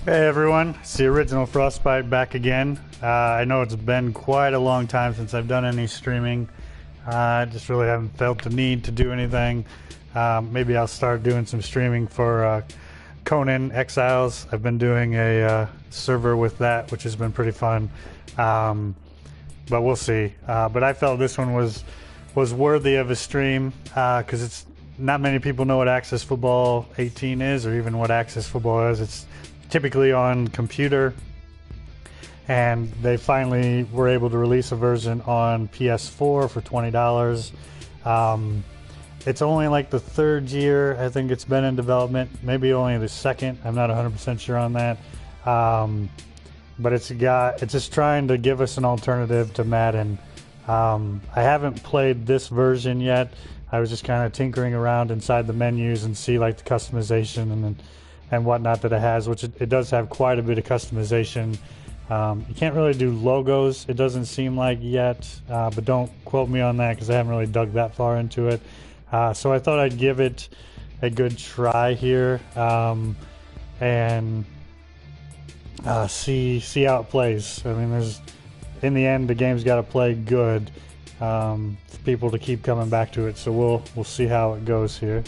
Hey everyone, it's the original Frostbite back again. I know it's been quite a long time since I've done any streaming. I just really haven't felt the need to do anything. Maybe I'll start doing some streaming for Conan Exiles. I've been doing a server with that, which has been pretty fun. But we'll see. But I felt this one was worthy of a stream because it's not many people know what Access Football 18 is, or even what Access Football is. It's typically on computer, and they finally were able to release a version on PS4 for $20. It's only like the third year I think it's been in development, maybe only the second. I'm not 100% sure on that. But it's just trying to give us an alternative to Madden. I haven't played this version yet. I was just kind of tinkering around inside the menus and see like the customization and whatnot that it has, which it does have quite a bit of customization. You can't really do logos, it doesn't seem like yet, but don't quote me on that because I haven't really dug that far into it. So I thought I'd give it a good try here and see how it plays. I mean, in the end, the game's got to play good for people to keep coming back to it. So we'll see how it goes here.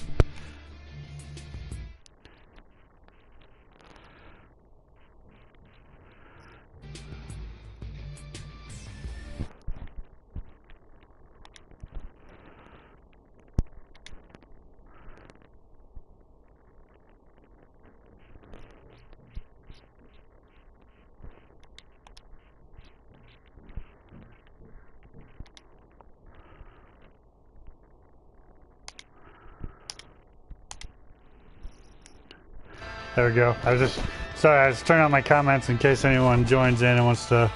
There we go. I was turning on my comments in case anyone joins in and wants to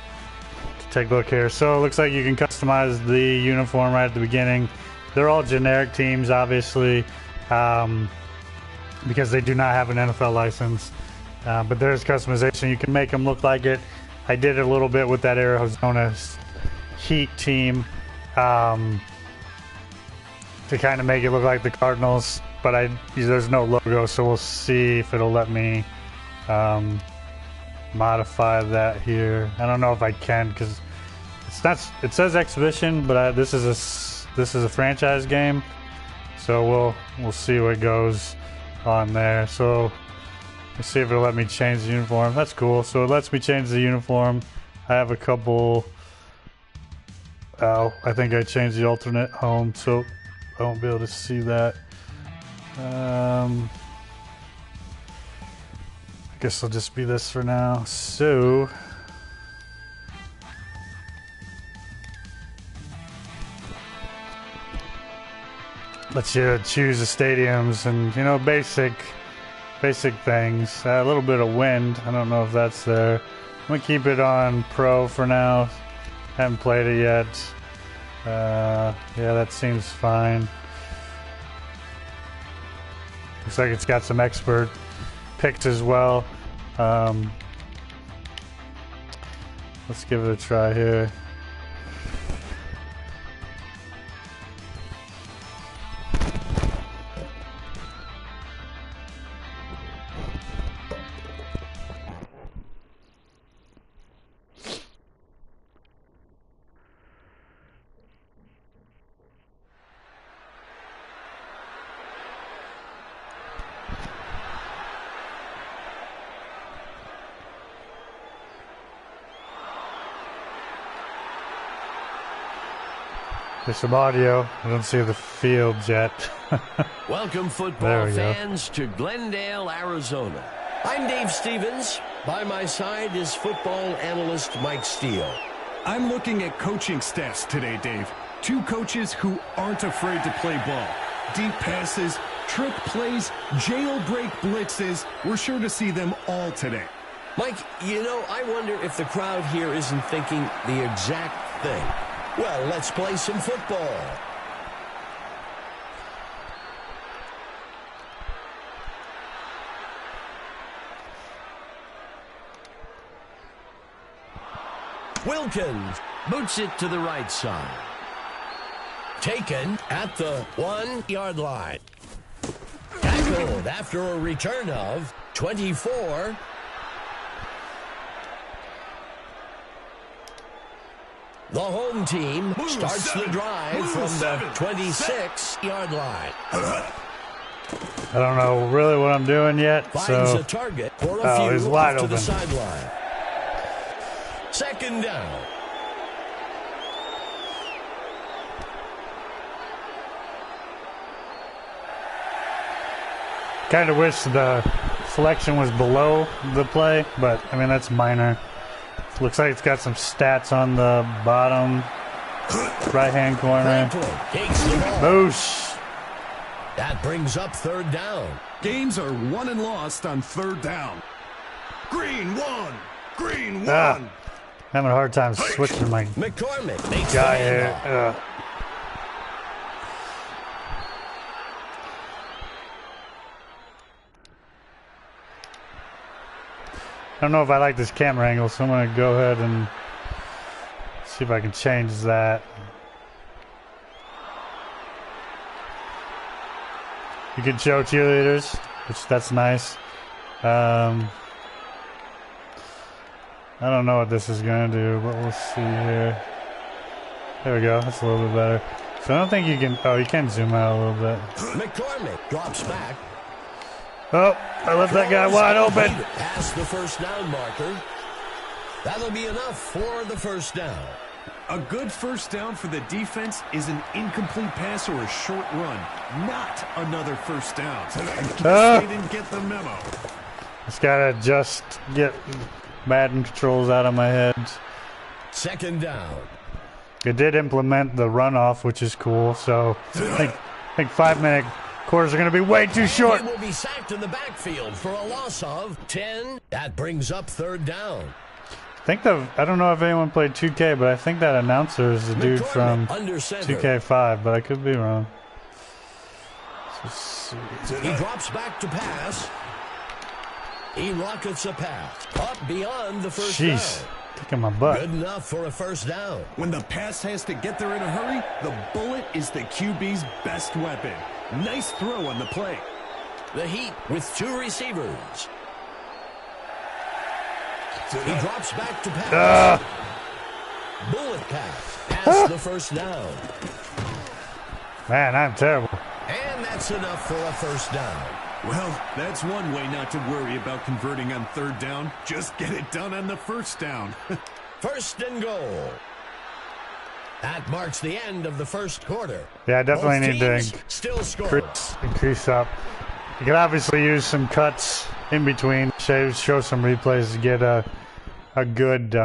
take a look here. So it looks like you can customize the uniform right at the beginning. They're all generic teams, obviously, because they do not have an NFL license. But there's customization. You can make them look like it. I did it a little bit with that Arizona Heat team to kind of make it look like the Cardinals. But there's no logo, so we'll see if it'll let me modify that here. I don't know if I can because it's not. It says exhibition, but this is a franchise game, so we'll see what goes on there. So let's see if it'll let me change the uniform. That's cool. So it lets me change the uniform. I have a couple. Oh, I think I changed the alternate home, so I won't be able to see that. I guess I'll just be this for now. So lets you choose the stadiums and basic things. A little bit of wind. I don't know if that's there. I'm gonna keep it on Pro for now. Haven't played it yet. Yeah, that seems fine. Looks like it's got some expert picks as well. Let's give it a try here. There's some audio. I don't see the field yet. Welcome, football fans, to Glendale, Arizona. I'm Dave Stevens. By my side is football analyst Mike Steele. I'm looking at coaching stats today, Dave. Two coaches who aren't afraid to play ball. Deep passes, trick plays, jailbreak blitzes. We're sure to see them all today. Mike, I wonder if the crowd here isn't thinking the exact thing. Well, let's play some football. Wilkins boots it to the right side. Taken at the 1-yard line. Tackled after a return of 24. The home team starts the drive from the 26-yard line. I don't know really what I'm doing yet. Finds a target for a few he's wide off to open. the sideline. Second down. Kind of wish the selection was below the play, but I mean that's minor. Looks like it's got some stats on the bottom right-hand corner. Boosh. That brings up third down. Games are won and lost on third down. Green one. Green Ah, one. having a hard time switching my McCormick makes guy the here. handoff. I don't know if I like this camera angle, so I'm going to go ahead and see if I can change that. You can show cheerleaders, which that's nice. I don't know what this is going to do, but we'll see here. There we go. That's a little bit better. So I don't think you can... Oh, you can zoom out a little bit. McCormick drops back. Oh, I left that guy wide open. Past the first down marker. That'll be enough for the first down. A good first down for the defense is an incomplete pass or a short run, not another first down. They didn't get the memo. Just gotta just get Madden controls out of my head. Second down. It did implement the runoff, which is cool. So I think 5-minute quarters are going to be way too short. He will be sacked in the backfield for a loss of 10. That brings up third down. I don't know if anyone played 2K, but I think that announcer is the dude from 2K5, but I could be wrong. He drops back to pass. He rockets a pass up beyond the first down. Kicking my butt. Good enough for a first down. When the pass has to get there in a hurry, the bullet is the QB's best weapon. Nice throw on the play. The Heat with two receivers. He drops back to pass. Bullet pass past the first down. Man, I'm terrible. And that's enough for a first down. Well, that's one way not to worry about converting on third down. Just get it done on the first down. First and goal. That marks the end of the first quarter. Yeah, I definitely need to still scoreless. Increase up. You can obviously use some cuts in between, show some replays to get a good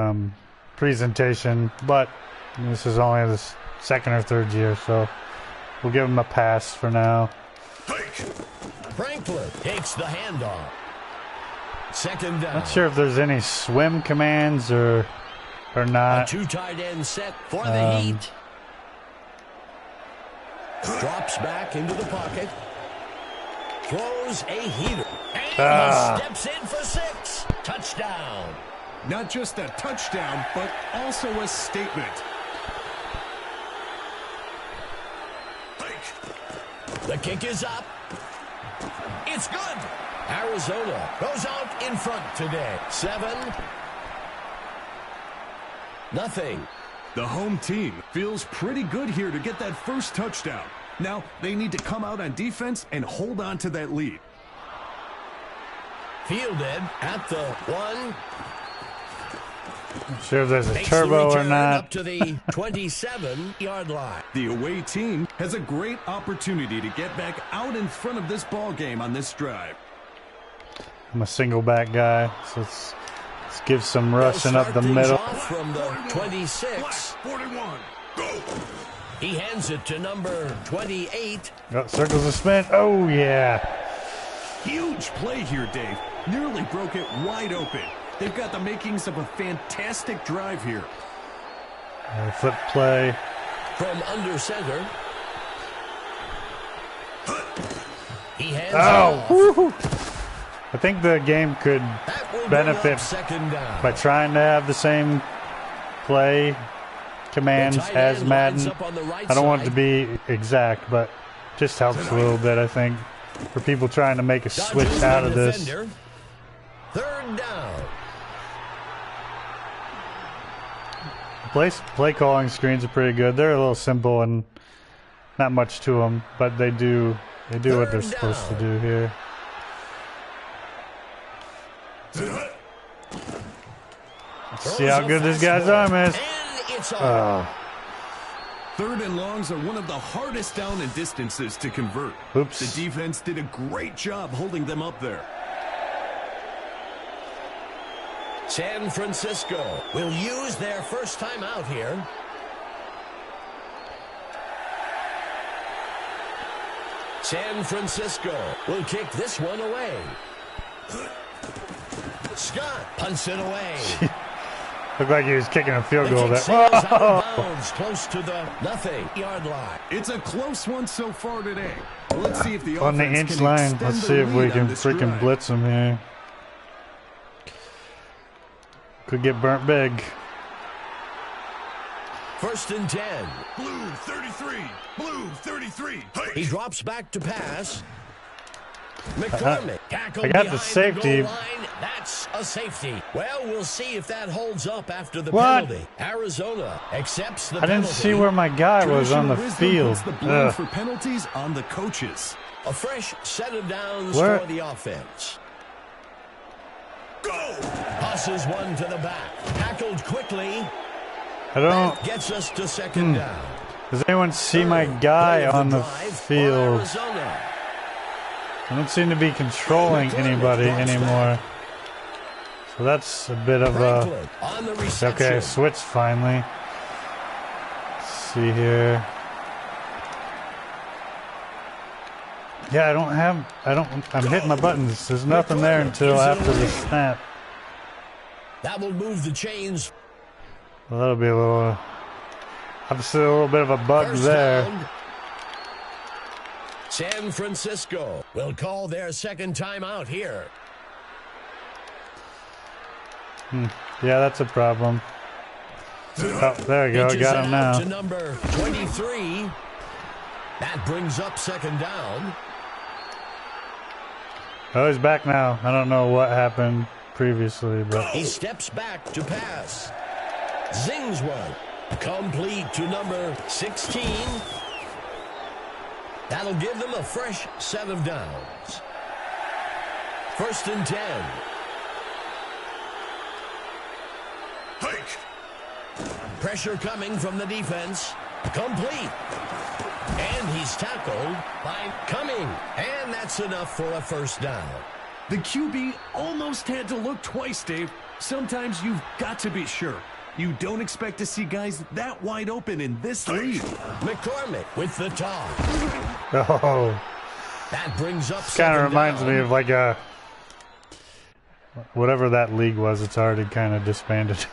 presentation, but this is only the second or third year, so we'll give him a pass for now. Franklin takes the handoff. Second down. Not sure if there's any swim commands or not. A two tight end set for the Heat. Drops back into the pocket. Throws a heater. And he steps in for 6. Touchdown. Not just a touchdown, but also a statement. The kick is up. It's good. Arizona goes out in front today. 7-0. The home team feels pretty good here to get that first touchdown. Now, they need to come out on defense and hold on to that lead. Fielded at the 1. Not sure if there's a turbo or not. Up to the 27-yard line. The away team has a great opportunity to get back out in front of this ball game on this drive. I'm a single back guy, so let's give some rushing up the middle. From the 26. 41. Go. He hands it to number 28. Oh, circles of spin. Oh, yeah. Huge play here, Dave. Nearly broke it wide open. They've got the makings of a fantastic drive here. Flip play. From under center. He hands it off. I think the game could benefit by trying to have the same play commands as Madden. I don't want it to be exact, but just helps a little bit, I think, for people trying to make a switch out of this. Third down. play calling screens are pretty good. They're a little simple and not much to them, but they do what they're supposed to do here. Let's see how good this guy's arm is. Third and longs are one of the hardest down and distances to convert. Oops. The defense did a great job holding them up there. San Francisco will use their first time out here. San Francisco will kick this one away. Scott punts it away. Looked like he was kicking a field goal there. Bounds close to the nothing-yard line. It's a close one so far today. Let's see if the on the offense inch can line. extend Let's the see if we lead can on this freaking drive. blitz him here. Could get burnt big. First and 10. Blue 33. Blue 33. He drops back to pass. McCormick tackled I got the behind safety. goal line. That's a safety. Well, we'll see if that holds up after the What? penalty. Arizona accepts the I didn't penalty. see where my guy was on the Traditional wisdom field. puts the blame for penalties on the coaches. A fresh set of downs Where? for the offense. Go! Passes one to the back. Tackled quickly. I don't. That gets us to second down. Does anyone see my guy Play of on the drive for field? Arizona. I don't seem to be controlling anybody anymore. So that's a bit of a... Franklin on the reception. Okay, switch finally. Let's see here. Yeah, I'm hitting my buttons. There's nothing there until after the snap. That will move the chains. Well, that'll be a little... obviously a little bit of a bug First there. down. San Francisco will call their second time out here. Yeah, that's a problem. Oh, there you go. Pitches Got it him out now. to number 23. That brings up second down. Oh, he's back now. I don't know what happened previously, but... He steps back to pass. Zings one. Complete to number 16. That'll give them a fresh set of downs. First and 10. Hike! Pressure coming from the defense. Complete. And he's tackled by Cumming. And that's enough for a first down. The QB almost had to look twice, Dave. Sometimes you've got to be sure. You don't expect to see guys that wide open in this league. McCormick with the toss. Oh, That brings up kind second of reminds down. me of like a... whatever that league was, it's already kind of disbanded.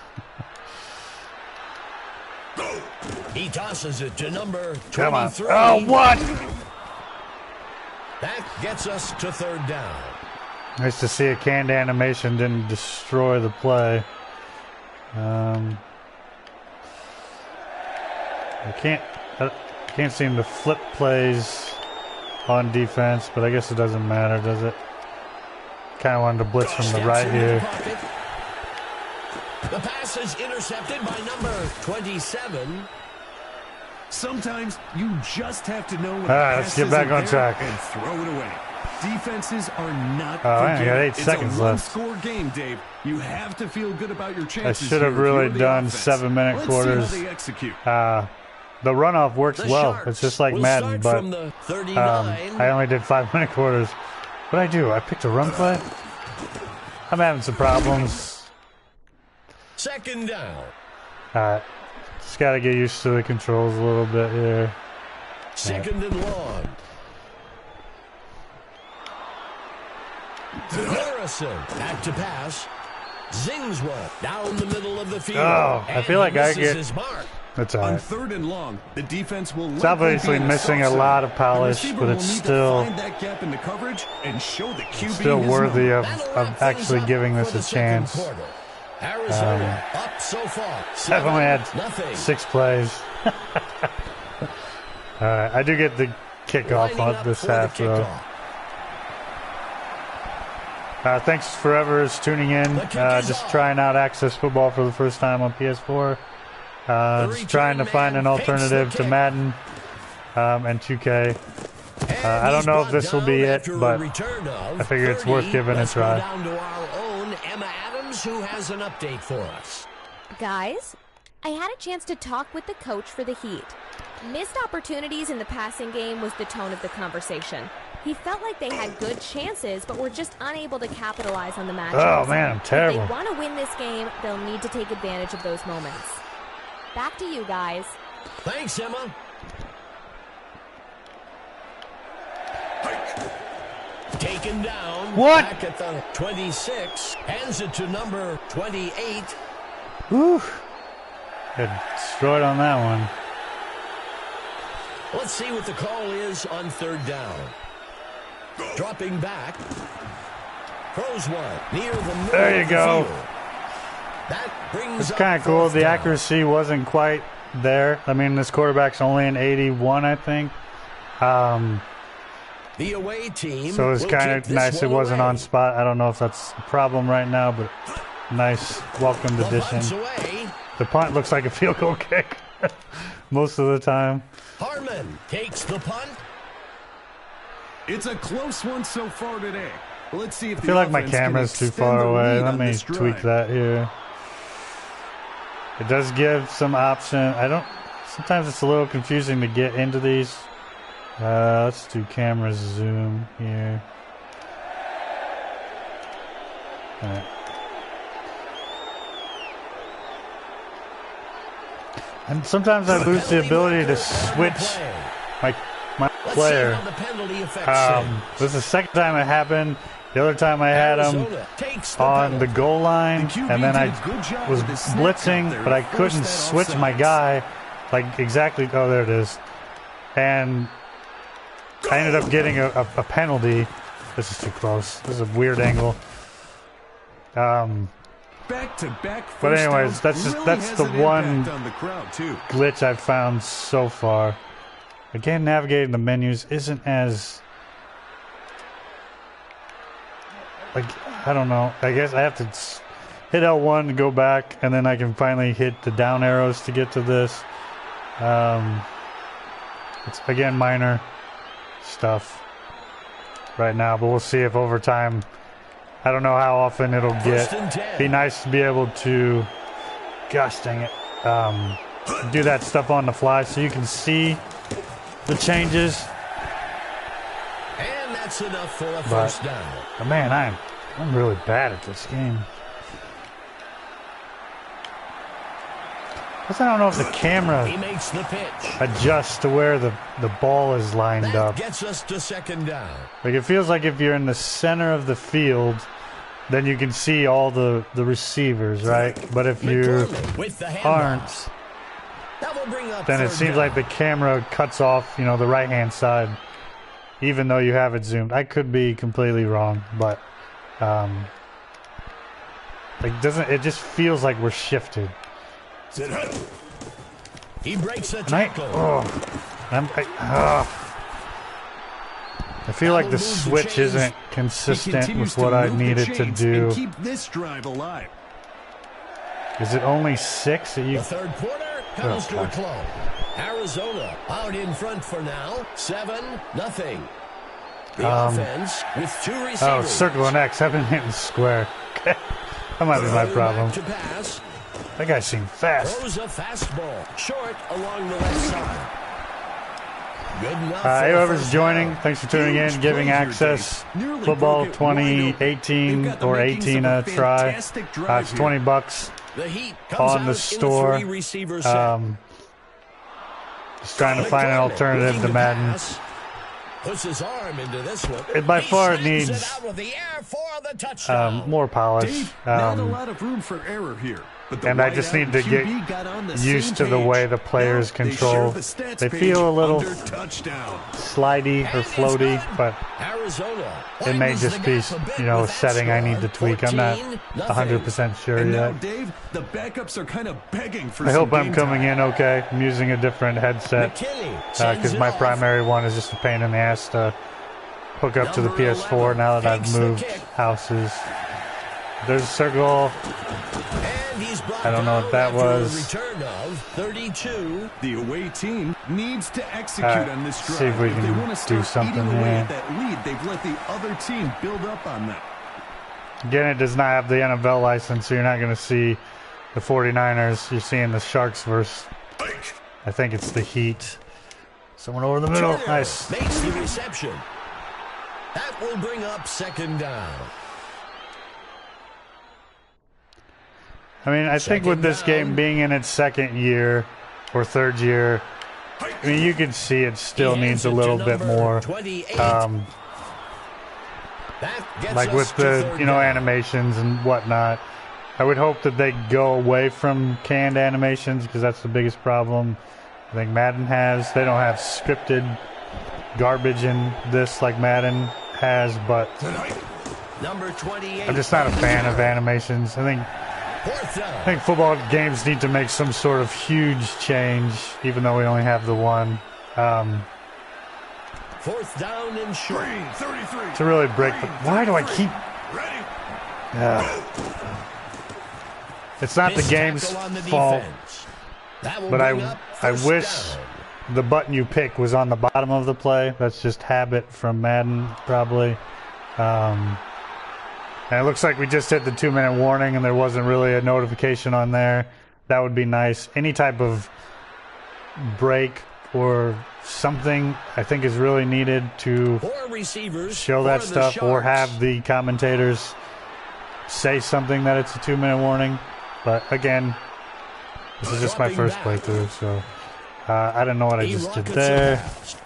He tosses it to number 23. Come on. Oh, what? That gets us to third down. Nice to see a canned animation didn't destroy the play. I can't seem to flip plays on defense, but I guess it doesn't matter, does it? Kind of wanted to blitz from the Steps right into the here. pocket. The pass is intercepted by number 27. Sometimes you just have to know when All the right, pass let's get back isn't on there track. and throw it away. Defenses are not Oh, I only forgiving. got 8 It's seconds a left. one-score game, Dave. You have to feel good about your chances. I should have here if really you're the done offense. 7-minute Let's quarters. See how they execute. The runoff works The well. Sharks It's just like will Madden, start but from the 39. I only did 5-minute quarters. What'd I do? I picked a run play? I'm having some problems. Second down. Alright. Just gotta get used to the controls a little bit here. Second and long. Harrison back to pass. Zings one down the middle of the field. Oh, I feel like he I misses get- his mark. That's On alright. third and long, the defense will It's obviously missing a lot of polish, but it's still find that gap in the coverage and show the QB still his worthy number. of That'll wrap things actually up giving for this the a second chance. quarter. Arizona up so far. I've only had 7-0. 6 plays. Alright, I do get the kickoff Lining on up this for the half, though. kickoff. Thanks for whoever's tuning in. The kick is Just off. trying out Access Football for the first time on PS4. Just trying to find an alternative to Madden and 2K. I don't know if this will be it, but I figure it's worth giving a try. Down to our own Emma Adams, who has an update for us. Guys, I had a chance to talk with the coach for the Heat. Missed opportunities in the passing game was the tone of the conversation. He felt like they had good chances, but were just unable to capitalize on the matchups. Oh man, I'm terrible. If they want to win this game, they'll need to take advantage of those moments. Back to you guys. Thanks, Emma. Taken down. What? Back at the 26. Hands it to number 28. Whew. Got destroyed on that one. Let's see what the call is on third down. Dropping back. Throws one near the middle. There you go. Field. That brings It's up kind of cool. fourth The down. accuracy wasn't quite there. I mean, this quarterback's only an 81, I think. The away team. So it's will kind kick of this nice it one wasn't away. on spot. I don't know if that's a problem right now, but nice welcomed The addition. punt's away. The punt looks like a field goal kick most of the time. Harmon takes the punt. It's a close one so far today. Let's see if I feel like my camera's too far away. Let me tweak that here. It does give some option. Sometimes it's a little confusing to get into these. Let's do camera zoom here. All right. And sometimes I lose the ability to switch my player. This is the second time it happened. The other time I had him on the goal line, and then I was blitzing, but I couldn't switch my guy like exactly. Oh, there it is. And I ended up getting a penalty. This is too close. This is a weird angle. But anyways, that's the one glitch I've found so far. Again, navigating the menus isn't as I don't know. I guess I have to hit L1 to go back, and then I can finally hit the down arrows to get to this. It's again minor stuff right now, but we'll see if over time. I don't know how often it'll get. Be nice to be able to, gosh dang it, do that stuff on the fly so you can see the changes. And that's enough for a first down. But man, I'm really bad at this game. Plus, I don't know if the camera adjusts to where the ball is lined up. Gets us to second down. Like it feels like if you're in the center of the field, then you can see all the receivers, right? But if you aren't, then it seems like the camera cuts off, the right-hand side, even though you have it zoomed. I could be completely wrong, but it just feels like we're shifted. He breaks a tackle. I feel like the switch isn't consistent with what I needed to do. Keep this drive alive. Is it only 6 that you? The third quarter comes to a close. Arizona out in front for now, 7-0. The offense with 2 receivers. Oh, circle and X. I've been hitting square. That might be my problem. That guy seemed fast. Throws a fastball short along the left side. Good enough. Whoever's joining, thanks for tuning in, giving Access Football 2018 or 18 a try. It's $20 on the store. Just trying to find an alternative to Madden. Puts his arm into this one. It by far needs more polish. Not a lot of room for error here. And I just need to get used to the way the players control. They feel a little slidey or floaty, but it may just be, a setting I need to tweak. I'm not 100% sure yet. Dave, the backups are kind of begging for I hope I'm coming in okay. I'm using a different headset because my primary one is just a pain in the ass to hook up to the PS4 now that I've moved houses. There's a circle. And he's brought I don't know what that down after was. a return of 32. The away team needs to execute on this drive. See if we they can want to do start something eating away here. at that lead, they've let the other team build up on them. Again, it does not have the NFL license, so you're not going to see the 49ers. You're seeing the Sharks versus, I think it's the Heat. Someone over the middle. Turner Nice. makes the reception. That will bring up second down. I mean, I think with this game being in its second year or third year, I mean, you can see it still needs a little bit more. 28. That gets Like us with to the, third you know, down. animations and whatnot. I would hope that they go away from canned animations because that's the biggest problem I think Madden has. They don't have scripted garbage in this like Madden has, but Number 28. I'm just not a fan of animations. Fourth I down. think football games need to make some sort of huge change, even though we only have the one, Fourth down and short. to really break the... Why do I keep... It's not the Missed game's tackle on the fault, defense. That will but bring up I first wish down. the button you pick was on the bottom of the play. That's just habit from Madden, probably. And it looks like we just hit the 2-minute warning and there wasn't really a notification on there. That would be nice. Any type of break or something I think is really needed to Four receivers show that for the stuff, or Sharks. have the commentators say something that it's a 2-minute warning. But again, this is just my first playthrough, so I don't know what I He just did rockets there. it past.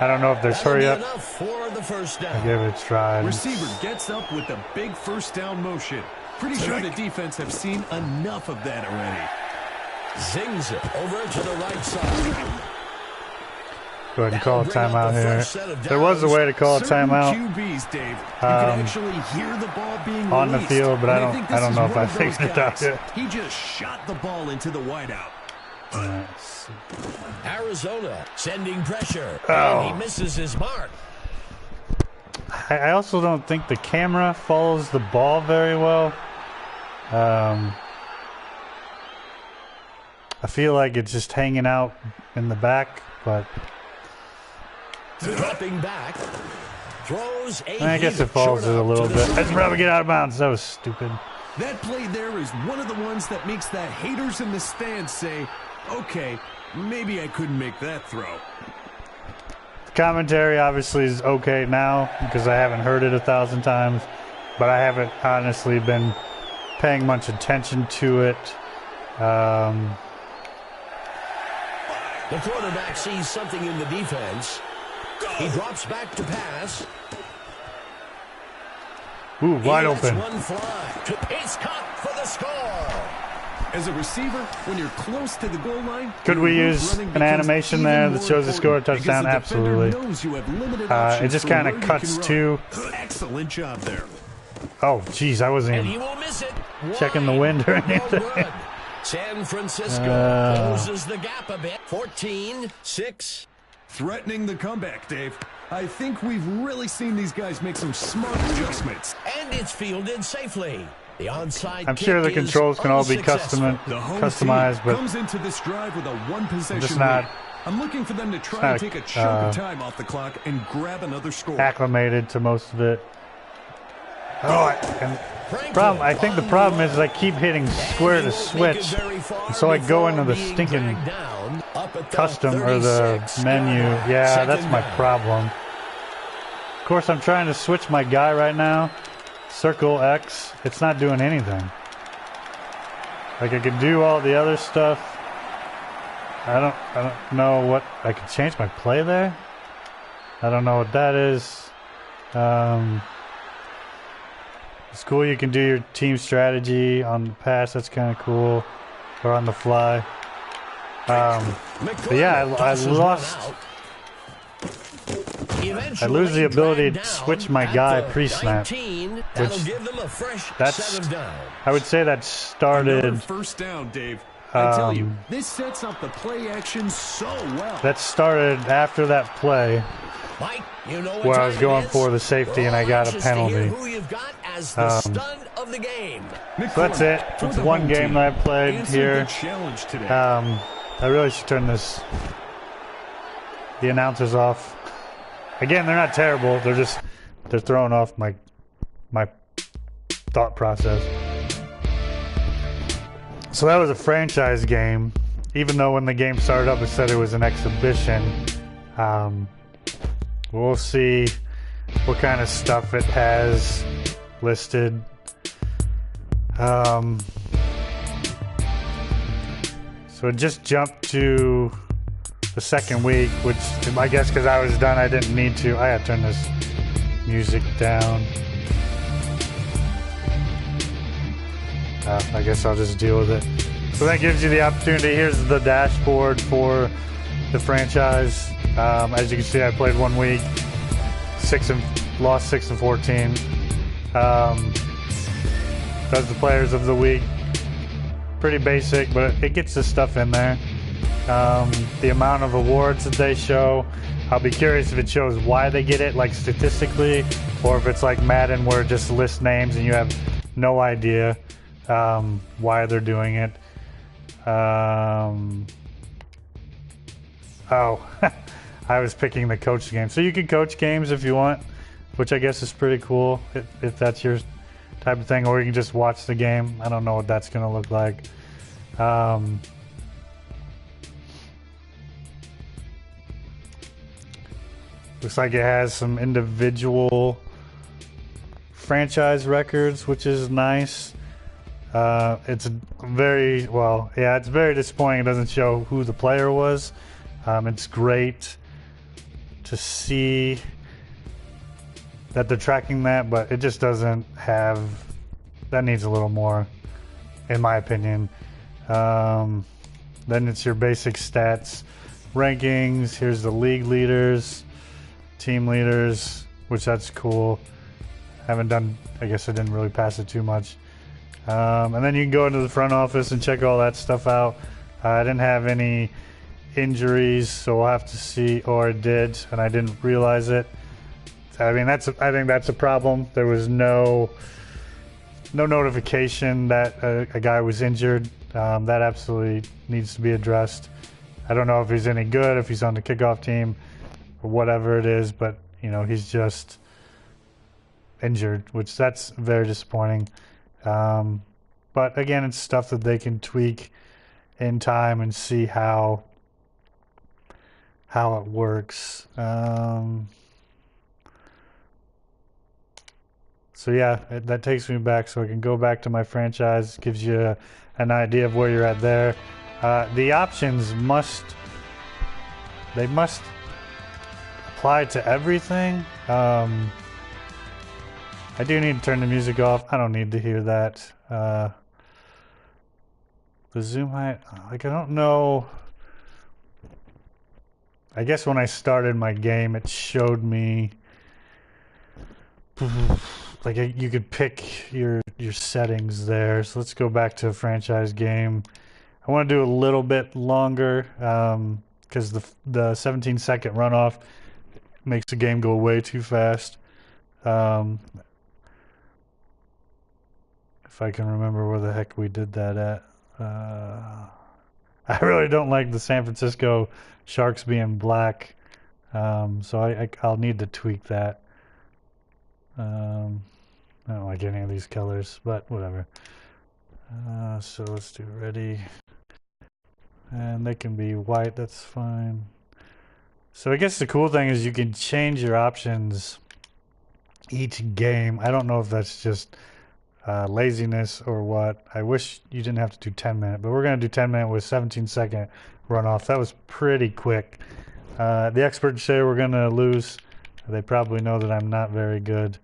I don't know if there's That'll hurry be up. enough for the first I down. gave it a try. Receiver gets up with a big first down motion. Pretty sure the defense have seen enough of that already. Zings it over to the right side. Go ahead and call a That'll bring up timeout the here. first set of There was a downs. way to call a Certain timeout QBs, Dave, you can actually hear the ball being on the released. field, but And I think don't this is know if one I of those figured it out guys. yet. He just shot the ball into the wideout. Let's see. Arizona sending pressure. Oh. And he misses his mark. I also don't think the camera follows the ball very well. I feel like it's just hanging out in the back, but Dropping back. Throws a I guess heater it follows it short a up little to bit. the I should probably get out of bounds. That was stupid. That play there is one of the ones that makes the haters in the stands say, okay, maybe I couldn't make that throw. The commentary obviously is okay now because I haven't heard it 1,000 times, but I haven't honestly been paying much attention to it. The quarterback sees something in the defense. He drops back to pass. Ooh, wide He lets open. one fly. He's caught for the score. As a receiver, when you're close to the goal line, Could we your route use running an becomes animation even there more that shows the score important touchdown? because the defender Absolutely. knows you have limited It options just for kind where of you cuts can to... run. Excellent job there. Oh, geez, I wasn't And even... he will miss it. Checking the wind or No anything. good. San Francisco closes the gap a bit. 14-6. Threatening the comeback, Dave. I think we've really seen these guys make some smart adjustments. And it's fielded safely. The onside I'm sure the kick is controls can all be unsuccessful. The home customized, team but comes into this drive with a one-possession just not- lead. I'm looking for them to try not and take a chunk of time off the clock and grab another score. acclimated to most of it. Oh, Franklin I think the problem is I keep hitting And square he to won't make it switch, very far so I go before into the being stinking dragged down up at the custom or the 36 menu. yard line. Yeah, that's Second my down. problem. Of course, I'm trying to switch my guy right now. Circle X. It's not doing anything. Like I could do all the other stuff. I don't know what I could change my play there. I don't know what that is. It's cool you can do your team strategy on the pass. That's kind of cool, or on the fly. But yeah, I lost. I lose the ability to switch my guy pre-snap, which that's. I would say that Another started. first down, Dave. I tell you, this sets up the play action so well. That started after that play Mike, you know where I was going for the safety and I got a penalty. as the stud of the game. So that's it. It's one game that I played here. I really should turn the announcers off. Again, they're not terrible. They're throwing off my thought process. So that was a franchise game. Even though when the game started up it said it was an exhibition. We'll see what kind of stuff it has listed. So it just jumped to the second week, which I guess because I was done I didn't need to. I had to turn this music down. I guess I'll just deal with it. So that gives you the opportunity. Here's the dashboard for the franchise. As you can see, I played 1 week, lost 6 and 14. Does the players of the week. Pretty basic, but it gets the stuff in there. The amount of awards that they show. I'll be curious if it shows why they get it, like statistically, or if it's like Madden where it just lists names and you have no idea why they're doing it. Oh, I was picking the coach game. So you can coach games if you want, which I guess is pretty cool if that's your type of thing, or you can just watch the game. I don't know what that's going to look like. Looks like it has some individual franchise records, which is nice. It's very it's very disappointing it doesn't show who the player was. It's great to see that they're tracking that, but it just doesn't have, that needs a little more in my opinion. Then it's your basic stats, rankings. Here's the league leaders, team leaders, which that's cool. I guess I didn't really pass it too much. And then you can go into the front office and check all that stuff out. I didn't have any injuries, so we'll have to see, or it did, and I didn't realize it. I mean, I think that's a problem. There was no notification that a guy was injured. That absolutely needs to be addressed. I don't know if he's any good, if he's on the kickoff team, or whatever it is, but he's just injured, which that's very disappointing. But again, it's stuff that they can tweak in time and see how it works. So yeah, that takes me back, so I can go back to my franchise. Gives you an idea of where you're at there. The options must apply to everything. I do need to turn the music off. I don't need to hear that. The zoom height, I don't know. I guess when I started my game, it showed me you could pick your settings there. So let's go back to a franchise game. I want to do a little bit longer because the 17-second runoff makes the game go way too fast. If I can remember where the heck we did that at. I really don't like the San Francisco Sharks being black, so I'll need to tweak that. I don't like any of these colors, but whatever. So let's do ready. And they can be white, that's fine. So I guess the cool thing is you can change your options each game. I don't know if that's just laziness or what. I wish you didn't have to do 10-minute, but we're going to do 10-minute with 17-second runoff. That was pretty quick. The experts say we're going to lose. They probably know that I'm not very good.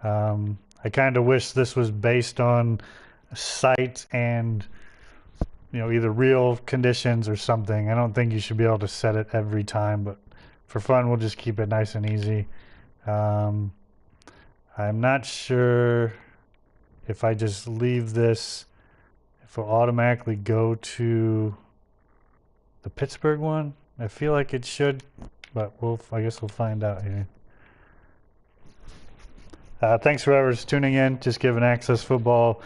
I kind of wish this was based on sight and either real conditions or something. I don't think you should be able to set it every time, but for fun we'll just keep it nice and easy. I'm not sure if I just leave this, if it'll automatically go to the Pittsburgh one. I feel like it should, but I guess we'll find out here. Thanks for whoever's tuning in. Just giving Access Football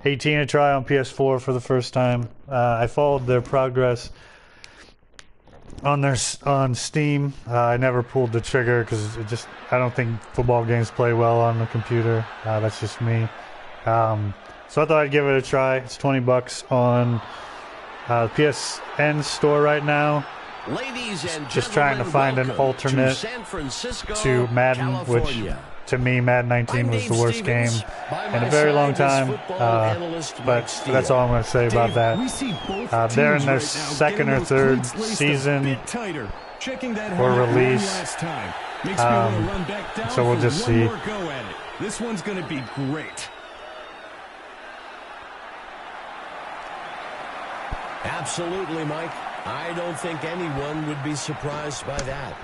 18 a try on PS4 for the first time. I followed their progress on Steam. I never pulled the trigger because I don't think football games play well on the computer. That's just me. So I thought I'd give it a try. It's $20 on PSN store right now. Ladies and just trying to find an alternate to Madden, which to me Madden 19 was the worst game in a very long time. But that's all I'm going to say about that. They're in their second or third season or release. So we'll just see. This one's going to be great. Absolutely, Mike. I don't think anyone would be surprised by that.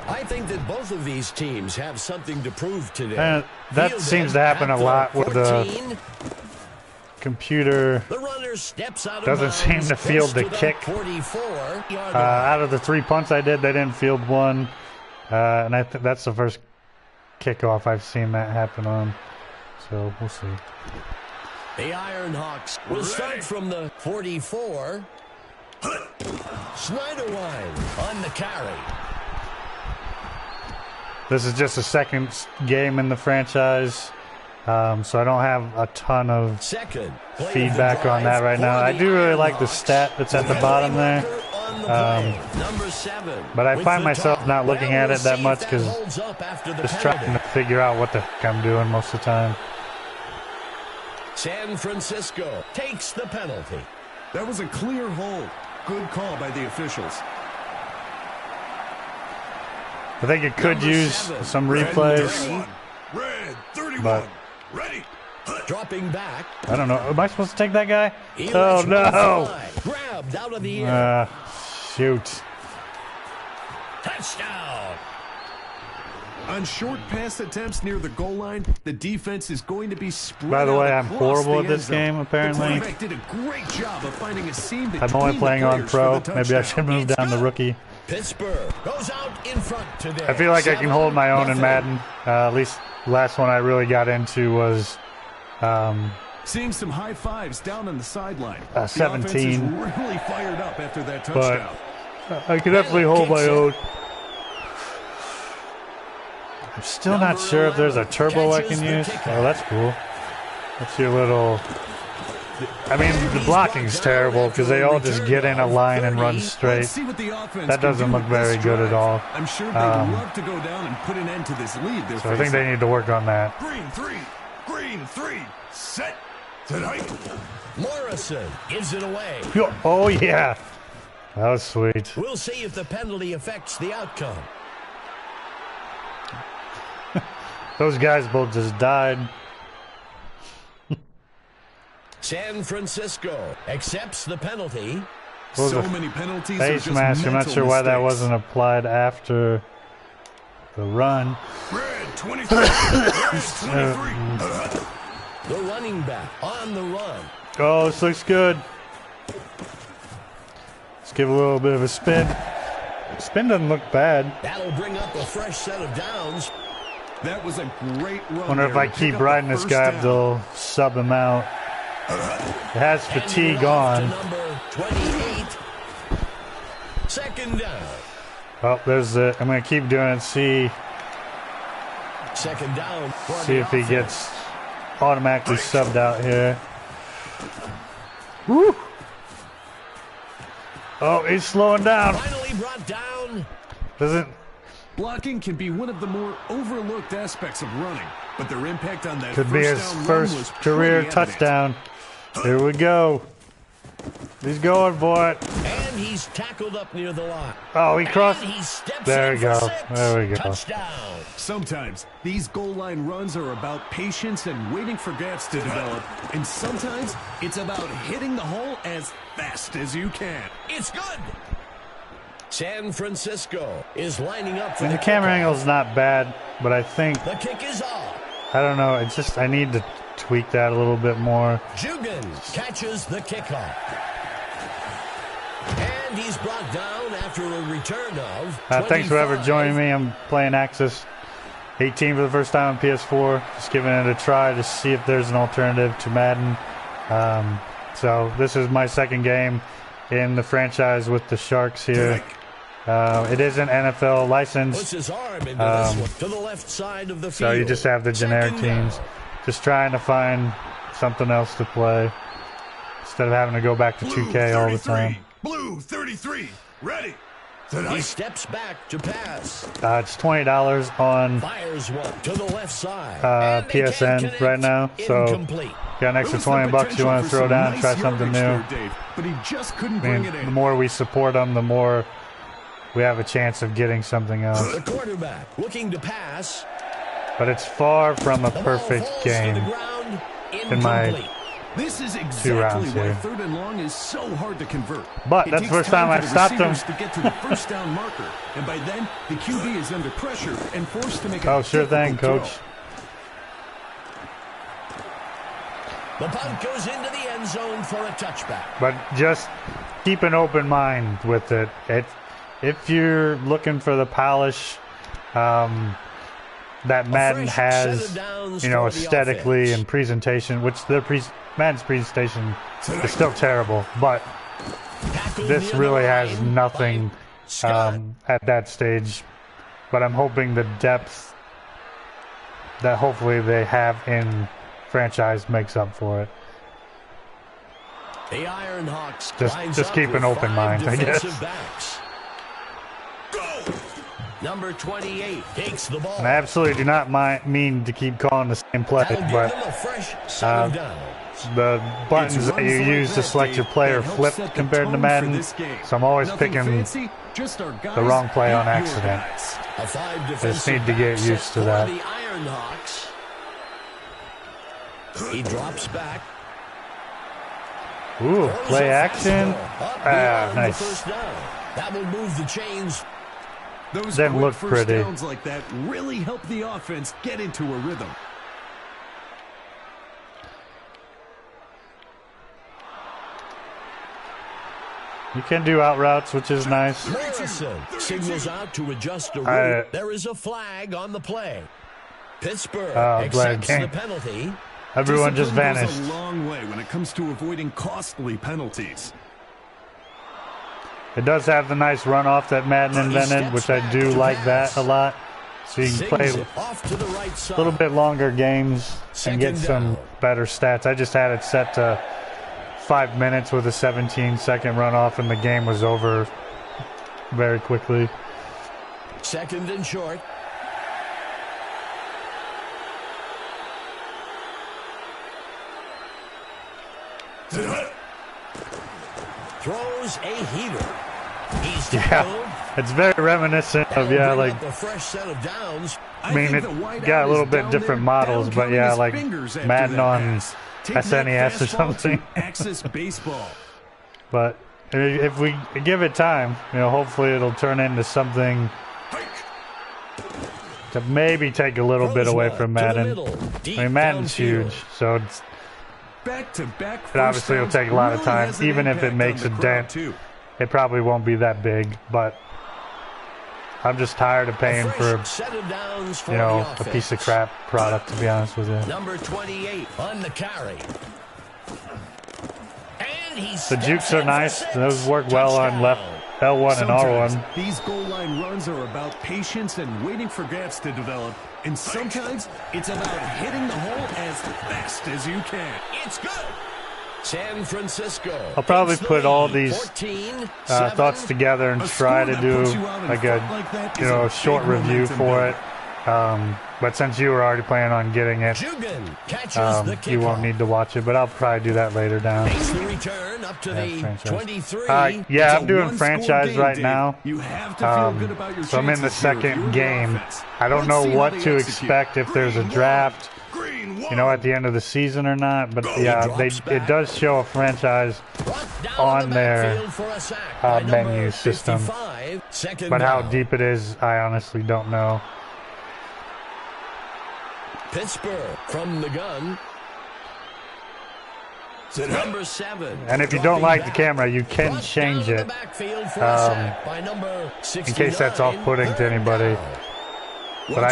I think that both of these teams have something to prove today. That seems to happen a lot with the computer. The runner steps out of doesn't seem to field the kick. Out of the 3 punts I did, they didn't field one. And I think that's the first kickoff I've seen that happen on. So we'll see. The Ironhawks will start from the 44. Schneiderwine on the carry. This is just a second game in the franchise, so I don't have a ton of feedback on that right now. I do really like the stat that's at the bottom there, but I find myself not looking at it that much because just trying to figure out what the heck I'm doing most of the time. San Francisco takes the penalty. That was a clear hold. Good call by the officials. I think it could use some replays, but dropping back. I don't know. Am I supposed to take that guy? Oh no! Grabbed out of the air. Shoot! Touchdown! On short pass attempts near the goal line, the defense is going to be spread. By the way, out I'm horrible at this game, apparently. The did a great job of finding a seam I'm only playing on pro. Maybe I should move down to rookie. Pittsburgh goes out in front today. I feel like I can hold my own in Madden. At least the last one I really got into was seeing some high fives down on the sideline. 17. Really fired up after that touchdown. But I can definitely hold my own. I'm still not sure if there's a turbo I can use. Oh, that's cool. That's your little... I mean, the blocking's terrible because they all just get in a line and run straight. That doesn't look very good at all. I'm sure they'd love to go down and put an end to this lead. So I think they need to work on that. Green three, set tonight. Morrison gives it away. Oh, yeah. That was sweet. We'll see if the penalty affects the outcome. Those guys both just died. San Francisco accepts the penalty. So many penalties. Face mask. I'm not sure why that wasn't applied after the run. Red 23. The running back on the run. Oh, this looks good. Let's give a little bit of a spin. Spin doesn't look bad. That'll bring up a fresh set of downs. That was a great run. Wonder if I keep riding this guy, they'll sub him out. It has fatigue on. Number 28. Second down. Oh, there's it. I'm going to keep doing it. See Second down. See if he gets automatically subbed out here. Woo! Oh, he's slowing down. Finally brought down. Doesn't. Blocking can be one of the more overlooked aspects of running, but their impact on that could be his first career touchdown. Here we go. He's going for it. And he's tackled up near the line. Oh, he crossed. There we go. 6. There we go. Touchdown. Sometimes these goal line runs are about patience and waiting for gaps to develop, and sometimes it's about hitting the hole as fast as you can. It's good. San Francisco is lining up for the camera angle is not bad, but I think the kick is off. I don't know. It's just I need to tweak that a little bit more. Jugans catches the kickoff. And he's brought down after a return of thanks for ever joining me. I'm playing Axis 18 for the first time on PS4. Just giving it a try to see if there's an alternative to Madden. So this is my second game in the franchise with the Sharks here. It isn't NFL licensed, Puts his arm into this one to the left side of the so field. you just have the generic teams. Just trying to find something else to play instead of having to go back to 2K all the time. Blue 33, ready. He steps back to pass. It's $20 on Fires one to the left side. And they can't PSN connect. right now, so Incomplete. got an extra $20 you want to throw down, try something new. But he just couldn't I bring mean, it the in. more we support them, the more we have a chance of getting something else. The quarterback looking to pass. But it's far from a The ball perfect falls to game the ground. in my Incomplete. This is rounds exactly why here. 3rd and long is so hard to convert. But It that's the takes first time for I've the stopped him. receivers to get to the first down marker, and by then the QB is under pressure and forced to make a Oh, sure thing, difficult coach. throw. The punt goes into the end zone for a touchback. But just keep an open mind with it. If you're looking for the polish that Madden fresh set has, of downs you know, for the aesthetically offense. and presentation, which Madden's presentation is still terrible, but Tackled this near really the has line nothing by Scott. at that stage. But I'm hoping the depth that hopefully they have in franchise makes up for it. The Iron Hawks Just lines up keep an with open 5 mind, I guess. defensive backs. Number 28 takes the ball. And I absolutely do not mean to keep calling the same play, That'll give but them a fresh set of downs. the buttons It's that you runs like use to that, select your Dave, player that helps flip set the compared to tone Madden, for this game. so I'm always Nothing picking fancy, just our guys the wrong play on beat your accident. guys. A 5 I just defensive need to get back used set to for that. the Iron Hawks. He drops back. Ooh, Throws play a action. fastball up Ah, beyond the nice. first down. That will move the chains. Those Didn't quick look first pretty. downs like that really help the offense get into a rhythm. You can do out routes, which is nice. Morrison signals out to adjust a route. There is a flag on the play. Pittsburgh accepts the penalty. Everyone just Discipline vanished. goes a long way when it comes to avoiding costly penalties. It does have the nice runoff that Madden invented, which I do like that a lot. So you can play Sings it off to the right a side. little bit longer games and get Second some down. better stats. I just had it set to 5 minutes with a 17-second runoff, and the game was over very quickly. Second and short. Throws a heater. He's tackled. Yeah, it's very reminiscent of, That'll bring like, up a fresh set of downs. I mean, it got a little bit different models, but yeah, like Madden on SNES or something. Axis baseball. But if we give it time, you know, hopefully it'll turn into something to maybe take a little bit away from Madden. I mean, Madden's huge, so it's, Back-to-back it obviously will take a lot of really time. has an Even if it impact makes on a the crowd, dent, too. it probably won't be that big. But I'm just tired of paying for, Set of downs for you know, the a piece of offense. crap product, to be honest with you. Number 28 on the carry. And he The steps jukes in are for nice. 6. Those work well on Touchdown. left L1 and Sometimes R1. these goal line runs are about patience and waiting for gaps to develop, and sometimes it's about hitting the hole as fast as you can. It's good. San Francisco. I'll probably takes the put all lead, these 14-7. thoughts together and A try score to that do puts you out in like front a, like that you is know, a a short big review momentum for builder. it. But since you were already planning on getting it, Jugan catches the you won't kickoff. need to watch it, but I'll probably do that later down. Makes the return up to the franchise. 23. Yeah, It's I'm a doing one-score franchise game, right Dave. now. You have to feel good about your So I'm in the chances here if second you're the game. offense. I don't Let's know see how what they to execute. expect if there's a draft, you know, at the end of the season or not. But yeah, drops it back. does show a franchise Brought down on in the their, backfield for a sack by menu number system. 55. Second but how down. deep it is, I honestly don't know. Pittsburgh from the gun. Number 7. And if you don't dropping like the back. camera, you can Brought change down in it the backfield for a sack by number 69. in case that's off-putting to Third anybody. down. But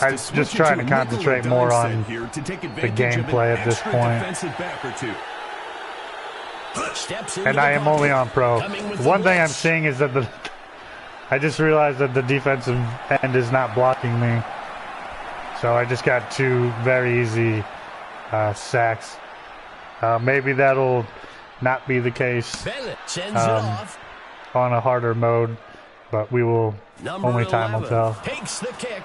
I'm just trying to concentrate more on the gameplay at this point. And I am only on pro. One thing I'm seeing is that I just realized that the defensive end is not blocking me. So I just got 2 very easy sacks. Maybe that'll not be the case on a harder mode, but we will. Only time will tell. Takes the kick.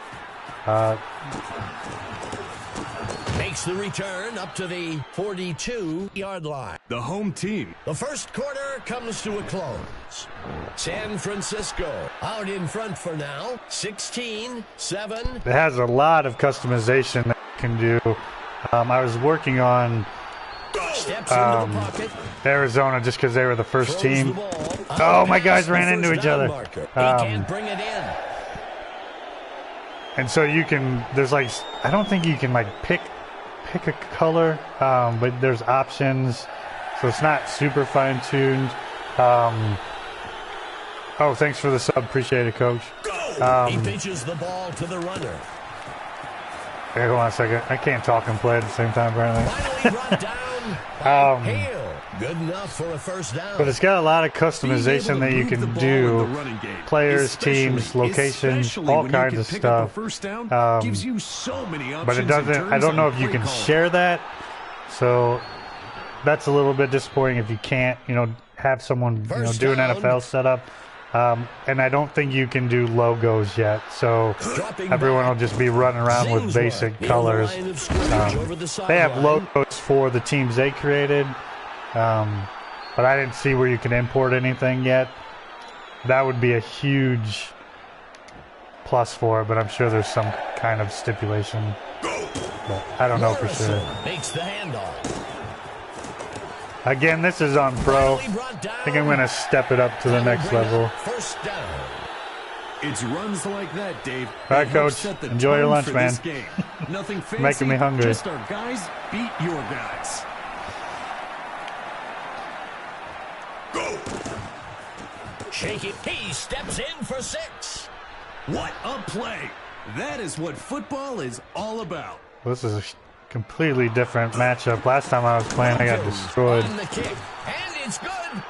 Makes the return up to the 42-yard line. The home team. The first quarter comes to a close. San Francisco out in front for now. 16-7. It has a lot of customization that you can do. I was working on Arizona just because they were the first team. Oh, my guys ran into each other. Can't bring it in. And so you can, there's like, I don't think you can like pick a color, but there's options. So it's not super fine-tuned. Oh, thanks for the sub. Appreciate it, Coach. He pitches the ball to the runner. Okay, hold on a second. I can't talk and play at the same time, apparently. Finally brought down by Hale. Good enough for a first down. But it's got a lot of customization that you can do. Players, teams, locations, all kinds of stuff. Gives you so many options. But it doesn't, I don't know if you can share that. So that's a little bit disappointing if you can't, have someone, do an NFL setup. And I don't think you can do logos yet, so everyone will just be running around with basic colors. They have logos for the teams they created, but I didn't see where you can import anything yet. That would be a huge plus for it, but I'm sure there's some kind of stipulation. But I don't know for sure. Makes the handoff. Again, this is on pro. I think I'm going to step it up to the next level. First down. It's runs like that, Dave. All right, Coach. Enjoy your lunch, man. Nothing fancy, making me hungry. Just our guys beat your guys. Go. Shake it. He steps in for 6. What a play. That is what football is all about. This is a completely different matchup. Last time I was playing, I got destroyed. On the kick, and it's good.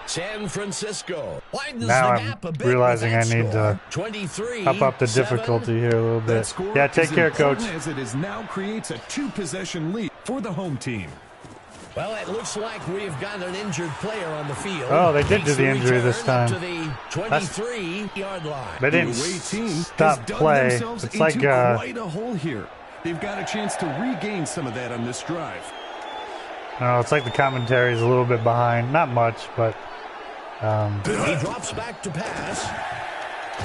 San Francisco widens now the gap I'm a bit realizing I with that need to 23, up the difficulty here a little bit. Yeah, take care, Coach. As it is now creates a 2-possession lead for the home team. Well, it looks like we've got an injured player on the field. Oh, they did do the injury this time. To the 23-yard line. They didn't stop play. It's like quite a hole here. They've got a chance to regain some of that on this drive. No, it's like the commentary is a little bit behind. Not much, but... He drops back to pass.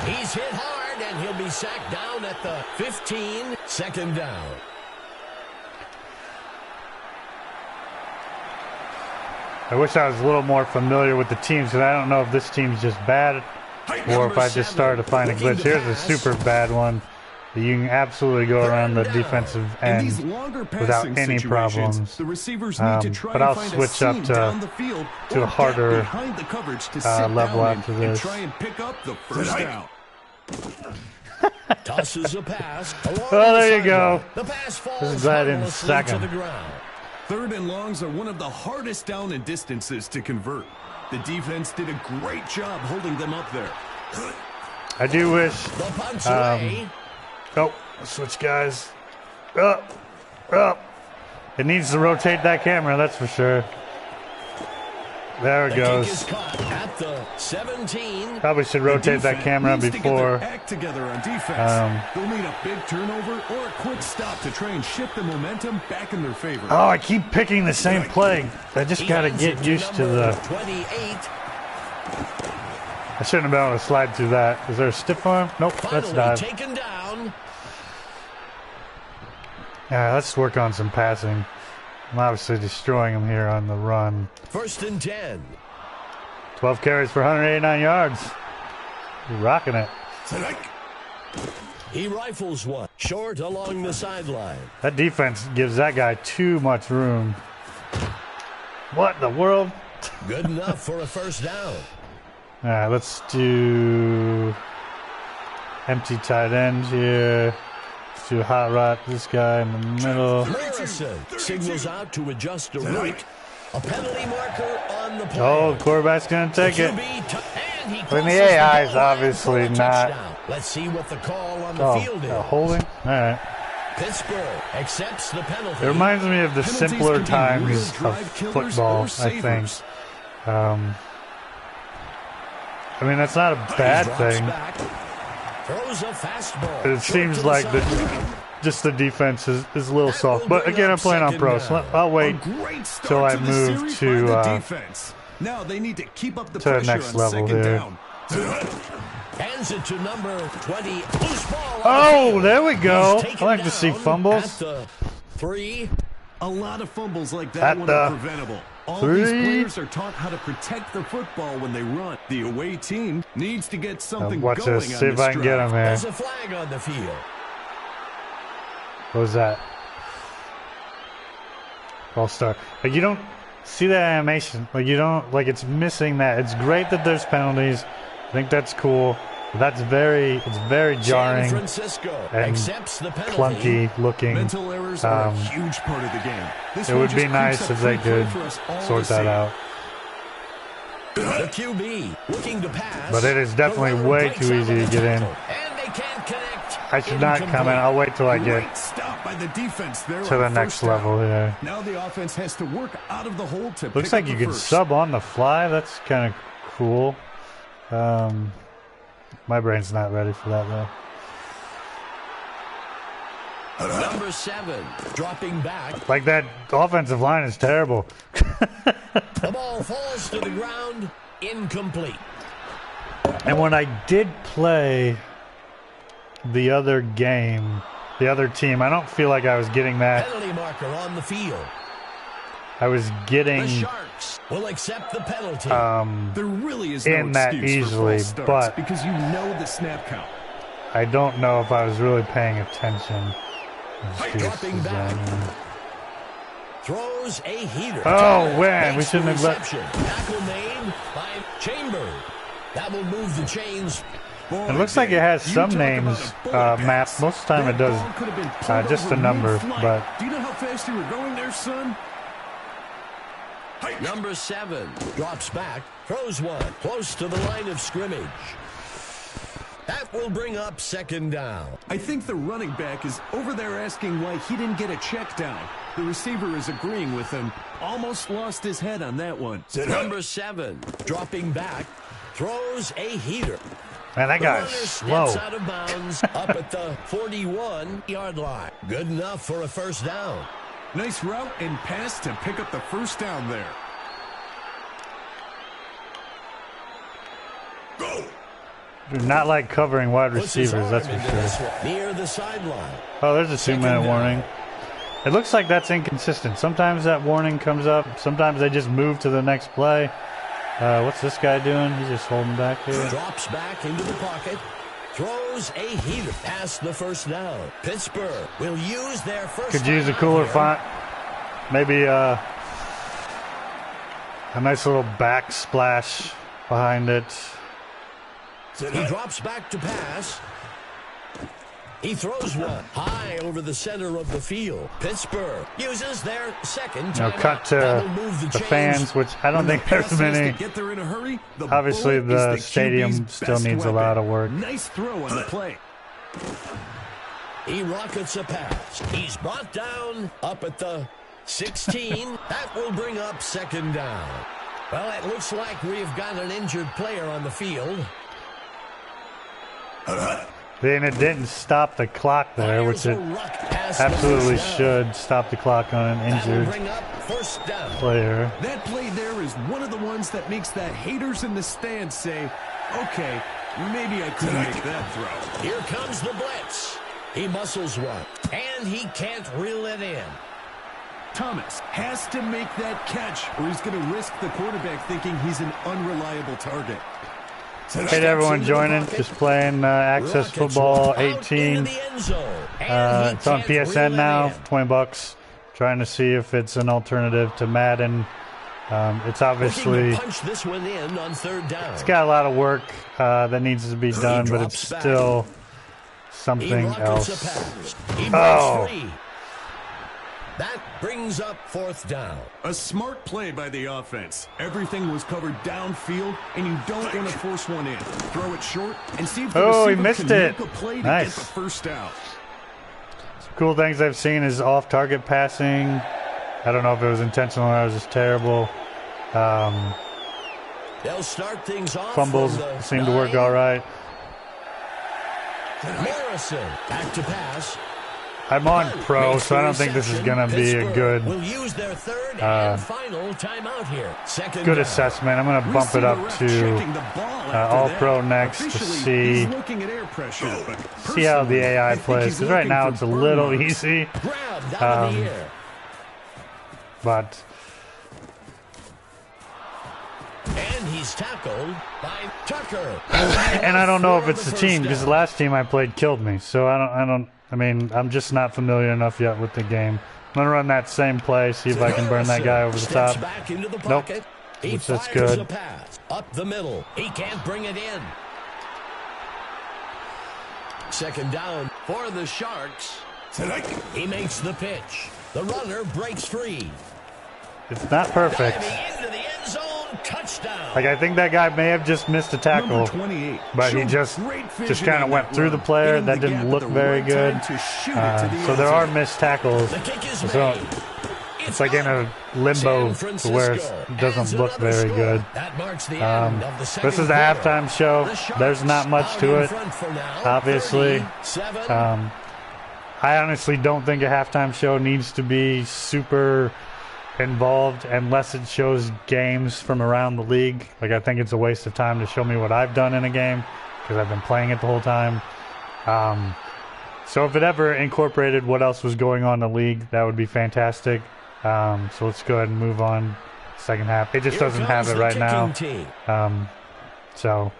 He's hit hard, and he'll be sacked down at the 15, second down. I wish I was a little more familiar with the teams, because I don't know if this team's just bad or if I just started to find a glitch. Here's a super bad one. You can absolutely go around the defensive end without any problems. But I'll switch up to a harder level after this. Tosses a pass. Oh, there you go. The pass falls this is that in second. to the ground. Third and longs are one of the hardest down and distances to convert. The defense did a great job holding them up there. I do wish... Oh, switch guys. Up. It needs to rotate that camera, that's for sure. There it goes. At the 17. Probably should rotate that camera before. Act together on defense. They'll need a big turnover or a quick stop to try and shift the momentum back in their favor. Oh, I keep picking the same play. I just got to get used to the... 28. I shouldn't have been able to slide through that. Is there a stiff arm? Nope, that's dive. Taken down. Yeah, let's work on some passing. I'm obviously destroying him here on the run. First and 10. 12 carries for 189 yards. You're rocking it. He rifles one. Short along the sideline. That defense gives that guy too much room. What in the world? Good enough for a first down. All right, let's do... Empty tight end here. Let's do hot rod this guy in the middle. Morrison signals out to adjust a route. A penalty marker on the play. Oh, quarterback's going to take it. And the AI is obviously not. Let's see what the call on the field is. Holding? All right. Pittsburgh accepts the penalty. It reminds me of the simpler times of football, I think. I mean, that's not a bad thing. Throws a fastball. It seems like just the defense is a little soft. But again, I'm playing on pro, so I'll wait till I move to now they need to keep up the the next level here. Hands it to number 20. Loose ball. Oh, there we go. I like to see fumbles. At the 3. A lot of fumbles like that one are preventable. All these players are taught how to protect the football when they run. The away team needs to get something going on this drive. See if I can get him here. There's a flag on the field. What was that? False start. Like, you don't see that animation. Like, you don't, like, it's missing that. It's great that there's penalties. I think that's cool. But it's very jarring San Francisco and accepts the penalty. Clunky looking. Mental errors are a huge part of the game. It would be nice if they could sort that out. The QB looking to pass. But it is definitely way too easy to get in. And they can't connect. I should not come in. I'll wait till I get Stop by the defense there to the next level here. Now the offense has to work out of the hole to Looks like you can sub on the fly. That's kind of cool. My brain's not ready for that though. Number 7 dropping back. Like, that offensive line is terrible. The ball falls to the ground. Incomplete. And when I did play the other game, the other team, I don't feel like I was getting that. Penalty marker on the field. I was getting The Sharks will accept the penalty. There really is in that easily, but because you know the snap count. I don't know if I was really paying attention. Dropping back. Throws a heater. Oh, man, we shouldn't have let. Tackle made by Chambers. That will move the chains. It looks like it has some names mapped. Most of the time it does just a number, but. Do you know how fast you were going there, son? Number 7 drops back, throws one, close to the line of scrimmage. That will bring up second down. I think the running back is over there asking why he didn't get a check down. The receiver is agreeing with him. Almost lost his head on that one. Number 7 dropping back, throws a heater. Man, that guy is slow. Steps out of bounds up at the 41-yard line. Good enough for a first down. Nice route and pass to pick up the first down there. Go. Do not like covering wide receivers, that's for sure. Near the sideline. Oh, there's a 2-minute warning. It looks like that's inconsistent. Sometimes that warning comes up. Sometimes they just move to the next play. What's this guy doing? He's just holding back here. Drops back into the pocket. Throws a heater past the first down. Pittsburgh will use their first. Could use a cooler font. Maybe a nice little backsplash behind it. He drops back to pass. He throws one high over the center of the field. Pittsburgh uses their second time. Now cut to the fans, which I don't think there's many. Obviously, the stadium still needs a lot of work. Nice throw on the play. He rockets a pass. He's brought down up at the 16. That will bring up second down. Well, it looks like we've got an injured player on the field. Then it didn't stop the clock there, which it absolutely should stop the clock on an injured player. That play there is one of the ones that makes that haters in the stands say, okay, maybe I could make that throw. Here comes the blitz. He muscles one, and he can't reel it in. Thomas has to make that catch, or he's going to risk the quarterback thinking he's an unreliable target. Hey to everyone joining, just playing Access Football 18. It's on PSN now, $20. Trying to see if it's an alternative to Madden. It's obviously, this one in on third down. It's got a lot of work that needs to be done, but it's still something else. Oh! That brings up 4th down. A smart play by the offense. Everything was covered downfield, and you don't want to force one in. Throw it short and see if the receiver he missed can it. make a play to Nice. get the first out. Some cool things I've seen is off-target passing. I don't know if it was intentional or it was just terrible. They'll start things off. Fumbles seem to work all right. Morrison back to pass. I'm on pro, so I don't think this is going to be a good We'll use their 3rd and final timeout here. Second good down. assessment. I'm going to bump it up to all-pro next to see how the AI plays. Because right now it's a little easy. Grabbed out of the air. But And he's tackled by Tucker. and I don't know if it's the team, because the last team I played killed me. So I mean, I'm just not familiar enough yet with the game. I'm going to run that same play, see if I can burn that guy over the top. Back into the Nope. pocket. Which that's fires good. a pass up the middle. He can't bring it in. Second down for the Sharks. He makes the pitch. The runner breaks free. It's not perfect. Diving into the end zone. Touchdown. Like, I think that guy may have just missed a tackle, but he just kind of went through the player. That didn't look very good. So there are missed tackles. The kick is So made. it's like in a limbo to where it doesn't look very good. That marks the end of the second This is the quarter. halftime show. The Sharks There's not much out to in it, front for now, obviously. 37. I honestly don't think a halftime show needs to be super involved unless it shows games from around the league. Like, I think it's a waste of time to show me what I've done in a game because I've been playing it the whole time. So if it ever incorporated what else was going on in the league, that would be fantastic. So let's go ahead and move on. Second half. It just doesn't have it right now. So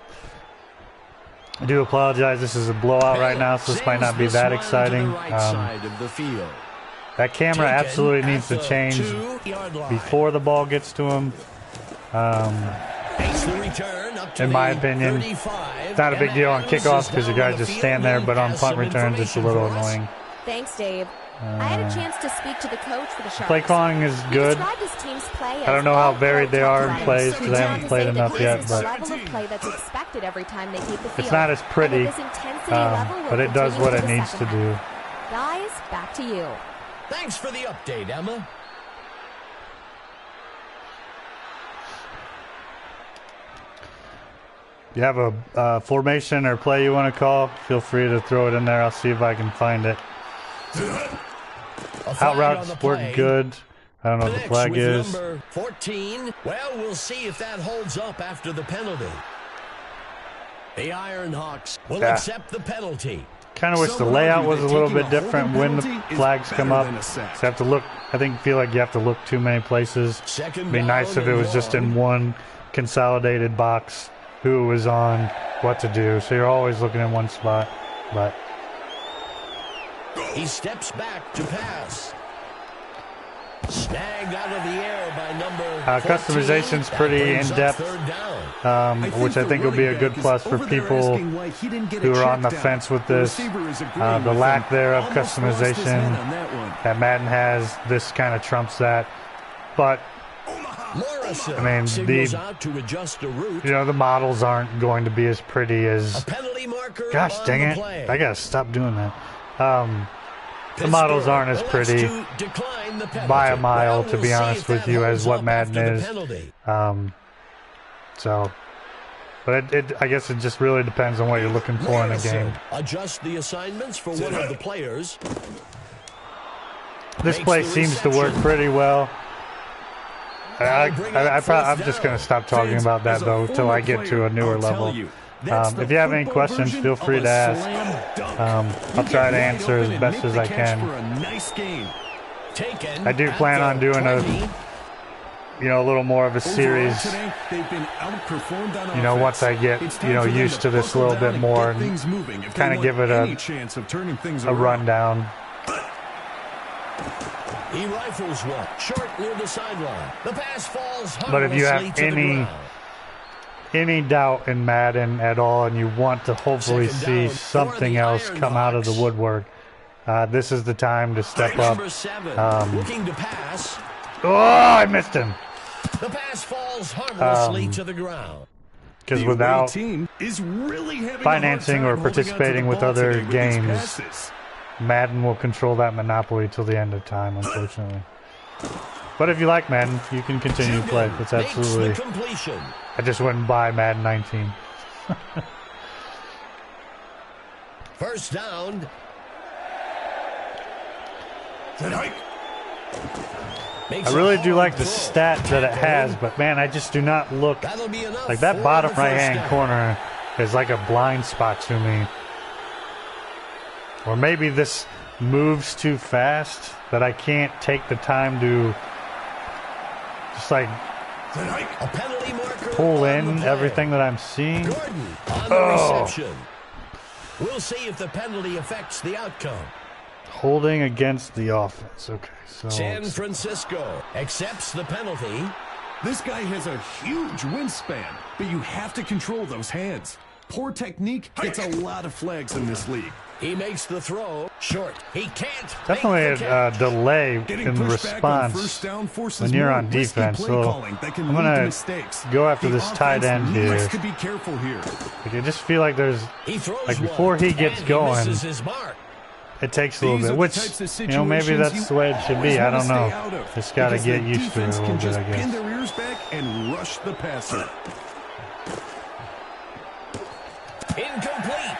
I do apologize. This is a blowout right now, so this might not be that exciting. That camera absolutely needs to change before the ball gets to him. In my opinion, it's not a big deal on kickoffs because you guys just stand there, but on punt returns, it's a little annoying. Thanks, Dave. I had a chance to speak to the coach for the Sharks. Play calling is good. I don't know how varied they are in plays because I haven't played enough yet, but it's not as pretty, but it does what it needs to do. Guys, back to you. Thanks for the update, Emma. If you have a formation or play you want to call, feel free to throw it in there. I'll see if I can find it. Out routes work good. I don't know what the flag is. Number 14. Well, we'll see if that holds up after the penalty. The Ironhawks will accept the penalty. Kind of wish the layout was a little bit different when the flags come up. So you have to look. Feel like you have to look too many places. It'd be nice if it was just in one consolidated box, who it was on, what to do. So you're always looking in one spot. But he steps back to pass. Snagged out of the air by number 14. Customization's pretty in-depth, which I think will be a good plus for people who are on the fence with this. The lack there of customization that Madden has, this kind of trumps that. But I mean, the models aren't going to be as pretty as. Gosh dang it! I gotta stop doing that. The models aren't as pretty by a mile, to be honest with you, as what Madden is. But I guess it just really depends on what you're looking for in a game. Adjust the assignments for one of the players. This play seems to work pretty well. I'm just going to stop talking about that, though, until I get to a newer level. If you have any questions, feel free to ask. I'll try to answer as best as I can. I do plan on doing a little more of a series, once I get, used to this a little bit more and kind of give it a rundown. He rifles one short near the sideline. The pass falls. But if you have any doubt in Madden at all and you want to hopefully see something else come out of the woodwork, this is the time to step up. Looking to pass. Oh, I missed him. The pass falls harmlessly to the ground. Because without is really financing or participating with other games, Madden will control that monopoly till the end of time, unfortunately. But if you like Madden, you can continue to play. It's absolutely... I just wouldn't buy Madden 19. First down. I really do like the stat that it has, but man, I just do not look like that bottom right-hand corner is like a blind spot to me. Or maybe this moves too fast that I can't take the time to just like pull in everything that I'm seeing. Gordon on the reception. We'll see if the penalty affects the outcome. Holding against the offense. Okay, so San Francisco accepts the penalty. This guy has a huge wingspan, but you have to control those hands. Poor technique gets a lot of flags in this league. He makes the throw. Short. He can't. Definitely a delay in response when you're on defense. So I'm going to go after this tight end here. Like, I just feel like there's, like before he gets going, it takes a little bit, which, you know, maybe that's the way it should be. I don't know. Just got to get used to it a little bit, I guess. Pin their ears back and rush the passer. Incomplete.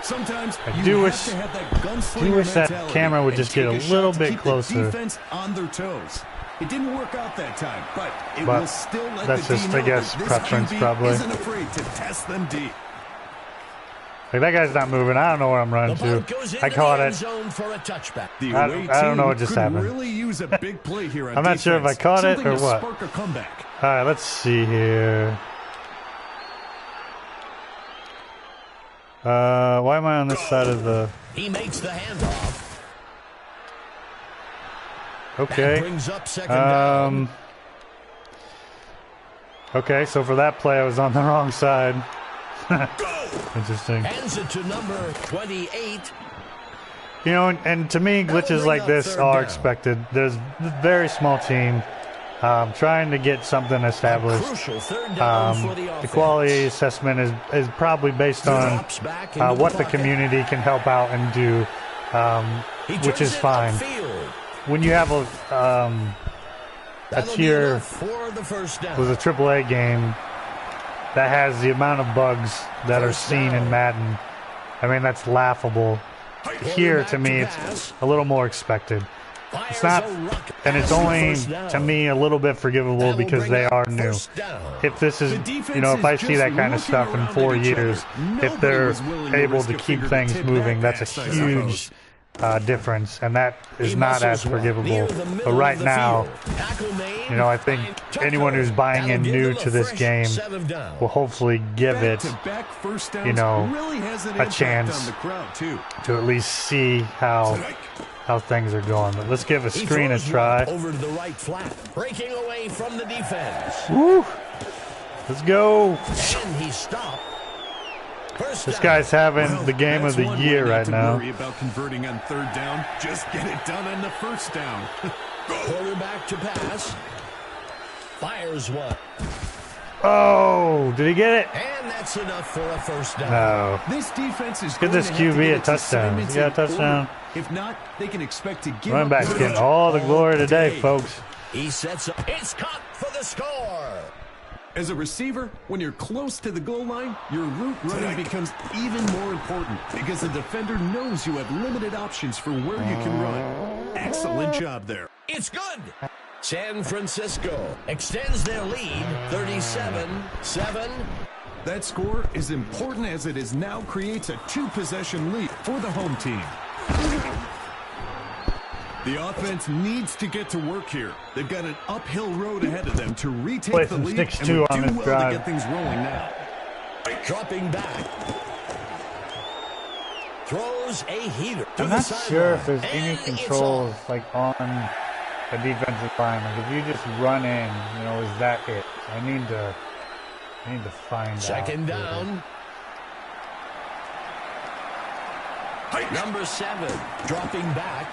Sometimes I do wish that camera would just get a little bit closer. Defense on their toes. It didn't work out that time, but it will still let that's the just, D I guess, know preference QB probably. Isn't afraid to test them deep. Like, that guy's not moving. I don't know where I'm running to. I caught it. I don't know what just happened. Really use a big play here on I'm not sure if I caught it or what. Spark a comeback. All right, let's see here. Why am I on this side of the... He makes the handoff. Okay. That brings up second down. Okay, so for that play, I was on the wrong side. Interesting. Hands it to number 28. You know, and to me, glitches like this are expected. There's a very small team trying to get something established. The quality assessment is probably based on what the community can help out and do, which is fine. When you have a tier with a AAA game that has the amount of bugs that are seen in Madden, I mean, that's laughable. Here, to me, it's a little more expected. It's not, and it's only, to me, a little bit forgivable because they are new. If this is, you know, if I see that kind of stuff in 4 years, if they're able to keep things moving, that's a huge difference, and that is not as forgivable. But right now, you know, I think anyone who's buying in new to this game will hopefully give it, you know, a chance to at least see how things are going. But let's give a screen a try. Over to the right flat, breaking away from the defense. Woo! Let's go. And he stopped. This guy's having the game of the year right now. Worry about converting on third down. Just get it done on the first down. Quarterback to pass. Fires one. Oh, did he get it? And that's enough for a first down. No. This defense is Get this QB a touchdown. You got a touchdown? If not, they can expect to give Running back's getting all the glory today, folks. He sets up. It's caught for the score. As a receiver, when you're close to the goal line, your route running becomes even more important because the defender knows you have limited options for where you can run. Excellent job there. It's good. San Francisco extends their lead 37-7. That score, as important as it is now, creates a 2-possession lead for the home team. The offense needs to get to work here. They've got an uphill road ahead of them to retake the lead, and will do well to get things rolling now. Dropping back. Throws a heater. I'm not sure if there's any controls like on the defensive line. Like if you just run in, you know, is that it? I need to I need to find Second down. Number 7 dropping back.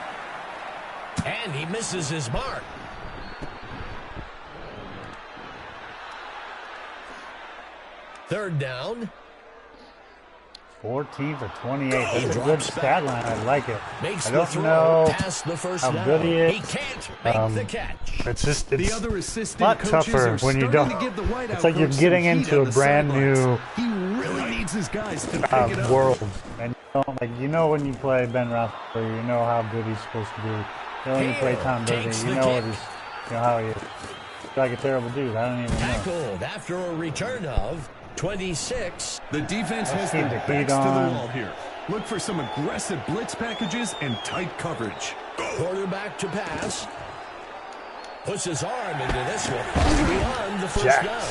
And he misses his mark. Third down. 14 for 28. That's a good stat line. I like it. Makes I don't know how good he is. He can't make the catch. It's just The other assistant a lot coaches tougher are when you starting don't. to give the whiteout It's like you're coach getting some heat into on a the brand sidelines. new He really needs his guys to pick it up. world, and you know when you play Ben Roethlisberger, you know how good he's supposed to be. You know when you play Tom Brady, you know what he's, how he is. He's like a terrible dude. I don't even know. Tackled after a return of 26. The defense has keep their the heat backs to the on. wall here. Look for some aggressive blitz packages and tight coverage. Quarterback to pass. Puts his arm into this one. Beyond the first down.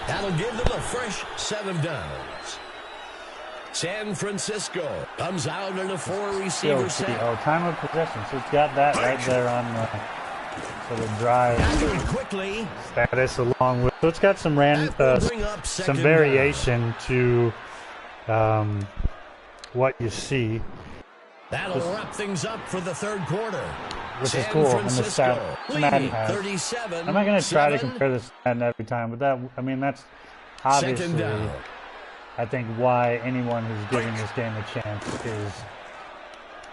That'll give them a fresh 7 downs. San Francisco comes out in a 4-receiver set. Oh, time of possession. So it's got that right there on the drive quickly. status along with. So it's got some some variation to what you see. That'll wrap things up for the third quarter. Which is cool. And the stat Madden has. 37. I'm not going to try to compare this to Madden every time, but that's obviously, I think, why anyone who's giving this game a chance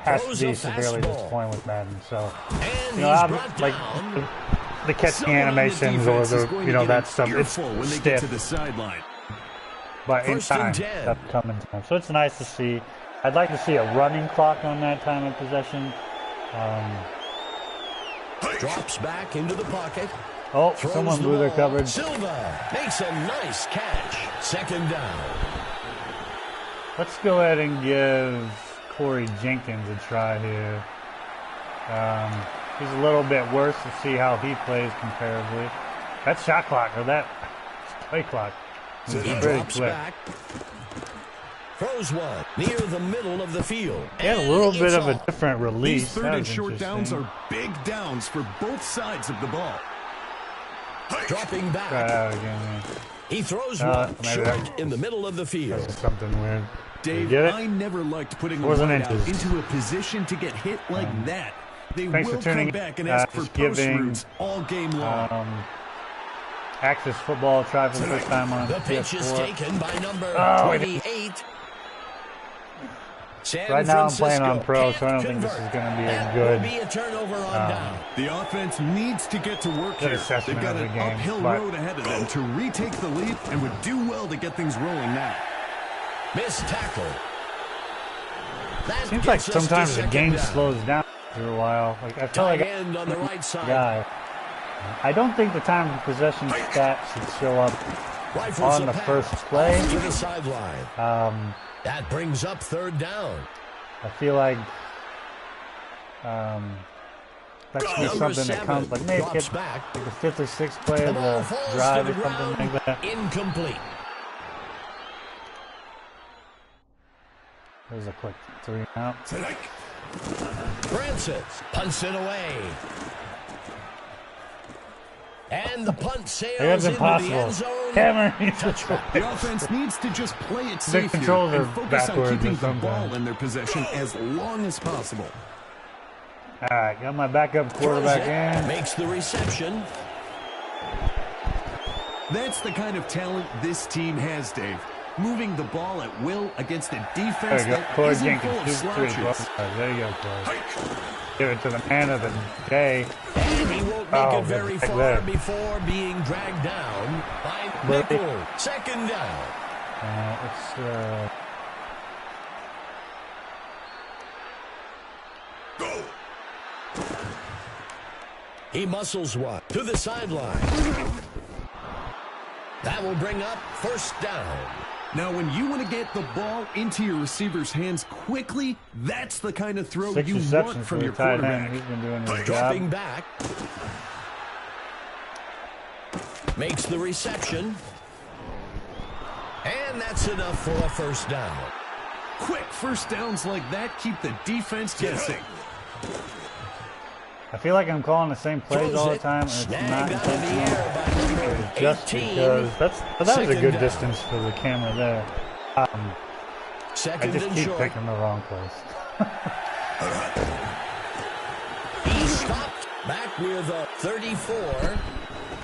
has to be severely disappointed with Madden. So, like the catching animations or that stuff, it's stiff. But in time, that's coming time. So it's nice to see. I'd like to see a running clock on that time of possession. Drops back into the pocket. Oh, someone blew their coverage. Silva makes a nice catch. Second down. Let's go ahead and give Corey Jenkins a try here. He's a little bit worse to see how he plays comparably. That shot clock, or that play clock, is pretty quick. Back. Throws one near the middle of the field. He had a little bit of a different release. These third and short downs are big downs for both sides of the ball. Dropping back. He throws one short in the middle of the field. That's something weird. Dave, I never liked putting a wideout into a position to get hit like that. They will come back and ask for post routes all game long. Access Football tried for the first time on the pitch is taken by number 28. Right now I'm playing on Pro, so I don't think this is going to be a good turnover on down. The offense needs to get to work here. They've got an uphill road ahead of them to retake the lead and would do well to get things rolling now. Missed tackle. Seems like sometimes the game slows down after a while. Like I feel like on the right side. I don't think the time of possession stat should show up on the first play. To the sideline. That brings up third down. I feel like that should be something that comes like maybe get like the 5th or 6th play of the drive or something like that. Incomplete. There's a quick 3 out. Francis punts it away. And the punt sails into the end zone. The offense needs to just play it safe here and focus on keeping the ball in their possession as long as possible. All right, got my backup quarterback in. Makes the reception. That's the kind of talent this team has, Dave. Moving the ball at will against a defense that isn't full of slouches. There you go, Corey. Give it to the man of the day. And he won't make it very far before being dragged down by Nickel. Second down. Go. He muscles one to the sideline. That will bring up first down. Now, when you want to get the ball into your receiver's hands quickly, that's the kind of throw you want from your quarterback. He's been doing his Dropping job. back. Makes the reception. And that's enough for a first down. Quick first downs like that keep the defense guessing. I feel like I'm calling the same plays all the time, and it's not intentional. It's just because that was a good distance for the camera there. I just keep picking the wrong place. He stopped back with a 34.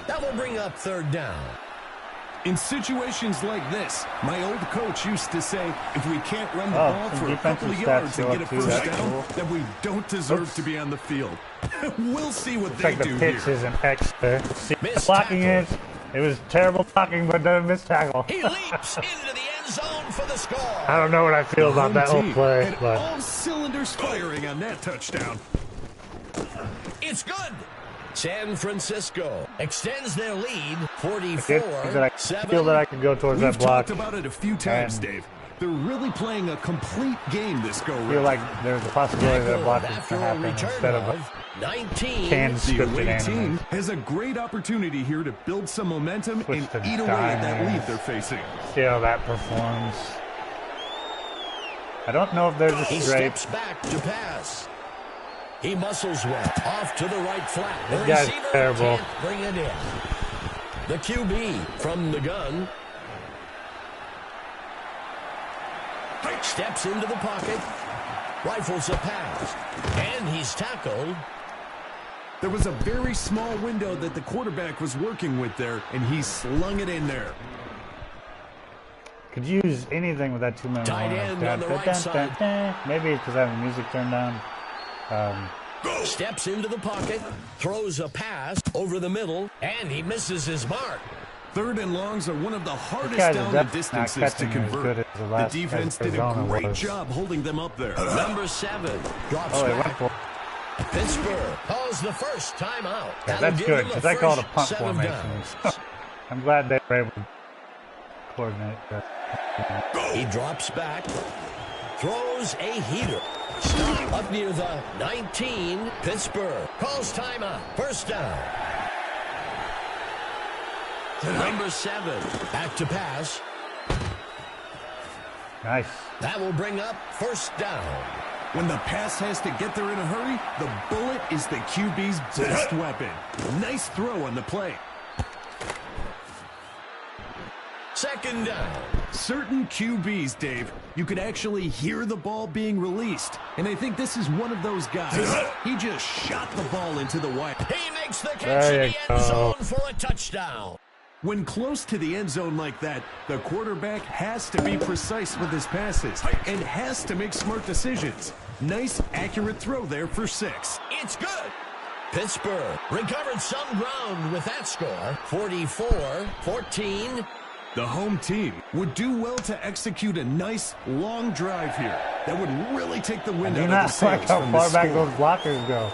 That will bring up third down. In situations like this, my old coach used to say, if we can't run the ball for a couple of yards and get a first down, then we don't deserve to be on the field. We'll see what they do here. The pitch is an X there. Blocking it. It was terrible blocking, but then missed tackle. He leaps into the end zone for the score. I don't know what I feel about that whole play. But all cylinders firing on that touchdown. It's good. San Francisco extends their lead, 44-7. I feel that I could go towards that block. We've talked about it a few times, Dave. They're really playing a complete game this go-round. I feel like there's a possibility that block is going to happen instead of 19. The away team has a great opportunity here to build some momentum and eat away at that lead they're facing. See how that performs. I don't know if there's a He scrape. steps back to pass. He muscles well off to the right flat. This guy's terrible. Can't bring it in. The QB from the gun steps into the pocket, rifles a pass, and he's tackled. There was a very small window that the quarterback was working with there, and he slung it in there. Could use anything with that 2-minute Tight end on the right side. Maybe it's because I have the music turned down. Steps into the pocket, throws a pass over the middle, and he misses his mark. Third and longs are one of the hardest down and distances to convert. The defense did a great job holding them up there. Number 7 drops back. Pittsburgh calls the first timeout. Yeah, that's good, because I called a punt formation. I'm glad they were able to coordinate that. He drops back, throws a heater. Stop up near the 19. Pittsburgh calls timeout. First down. Number 7 back to pass. Nice. That will bring up first down. When the pass has to get there in a hurry, the bullet is the QB's best weapon. Nice throw on the play. Second down. Certain QBs, Dave, you could actually hear the ball being released. And I think this is one of those guys. He just shot the ball into the wide. He makes the catch in the end zone for a touchdown. When close to the end zone like that, the quarterback has to be precise with his passes and has to make smart decisions. Nice, accurate throw there for 6. It's good. Pittsburgh recovered some ground with that score, 44-14. The home team would do well to execute a nice, long drive here that would really take the wind out of the sails like how from far the back score. those blockers go.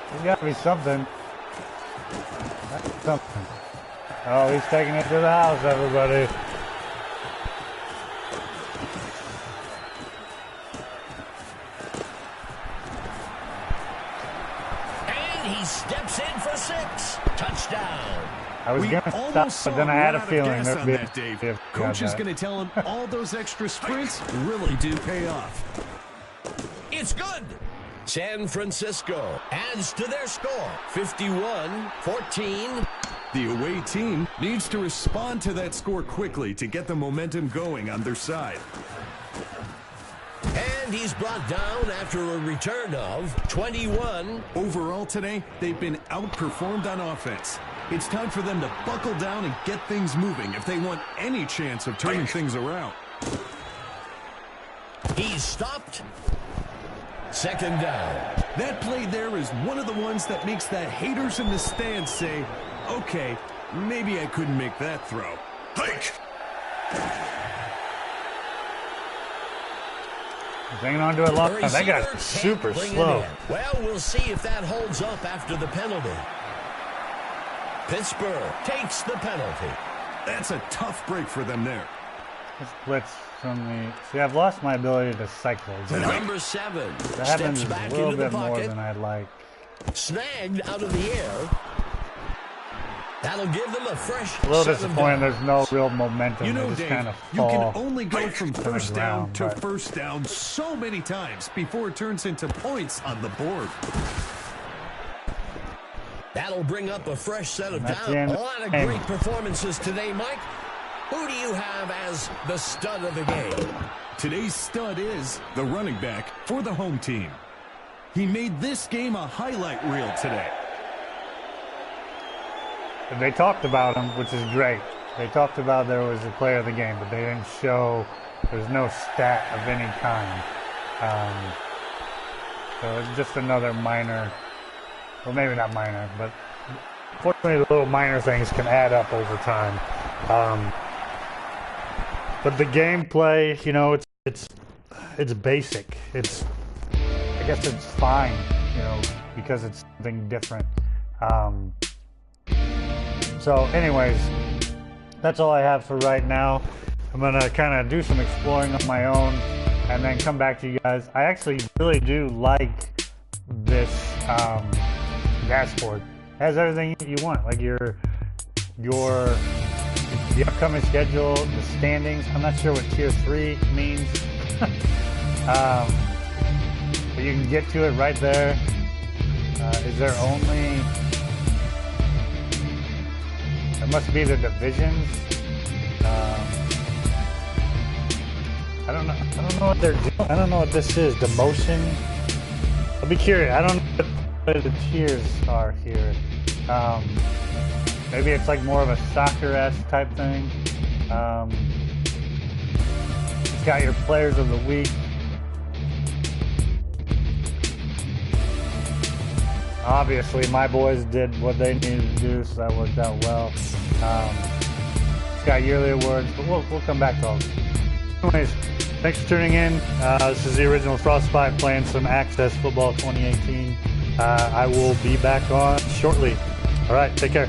There's got to be something. That's something. Oh, he's taking it to the house, everybody. And he steps in for 6. Touchdown. I was going to stop, but then I had a feeling there'd be that, Dave. Coach is going to tell him all those extra sprints really do pay off. It's good. San Francisco adds to their score, 51-14. The away team needs to respond to that score quickly to get the momentum going on their side. And he's brought down after a return of 21. Overall today, they've been outperformed on offense. It's time for them to buckle down and get things moving if they want any chance of turning things around. He's stopped. Second down. That play there is one of the ones that makes the haters in the stands say, okay, maybe I couldn't make that throw. Hike! He's hanging on to it long time. That guy's super slow. Well, we'll see if that holds up after the penalty. Pittsburgh takes the penalty. That's a tough break for them there. This blitz from the... See, I've lost my ability to cycle. Number 7 That happens steps back a little into the bit more pocket. than I'd like. Snagged out of the air. That'll give them a fresh A little 7 disappointing. downs. There's no real momentum. You know, they just Dave, kind of you fall. can only go from first down to but first down so many times before it turns into points on the board. That'll bring up a fresh set of That's downs. the A lot of end. great performances today, Mike. Who do you have as the stud of the game? Today's stud is the running back for the home team. He made this game a highlight reel today. They talked about him, which is great. They talked about there was a player of the game, but they didn't show, there's no stat of any kind. So it's just another minor, well, maybe not minor, but fortunately the little minor things can add up over time. But the gameplay, you know, it's basic. I guess it's fine, you know, because it's something different. So anyways, that's all I have for right now. I'm gonna kind of do some exploring on my own and then come back to you guys. I actually really do like this dashboard. It has everything you want, like the upcoming schedule, the standings. I'm not sure what tier 3 means. But you can get to it right there. Is there only... There must be the divisions. I don't know what they're doing. I don't know what this is. Demotion. I'll be curious. I don't know what the tiers are here. Maybe it's like more of a soccer-esque type thing. It's got your players of the week. Obviously, my boys did what they needed to do, so that worked out well. It's got yearly awards, but we'll come back to all this. Anyways, thanks for tuning in. This is the original Frostbite playing some Access Football 2018. I will be back on shortly. All right, take care.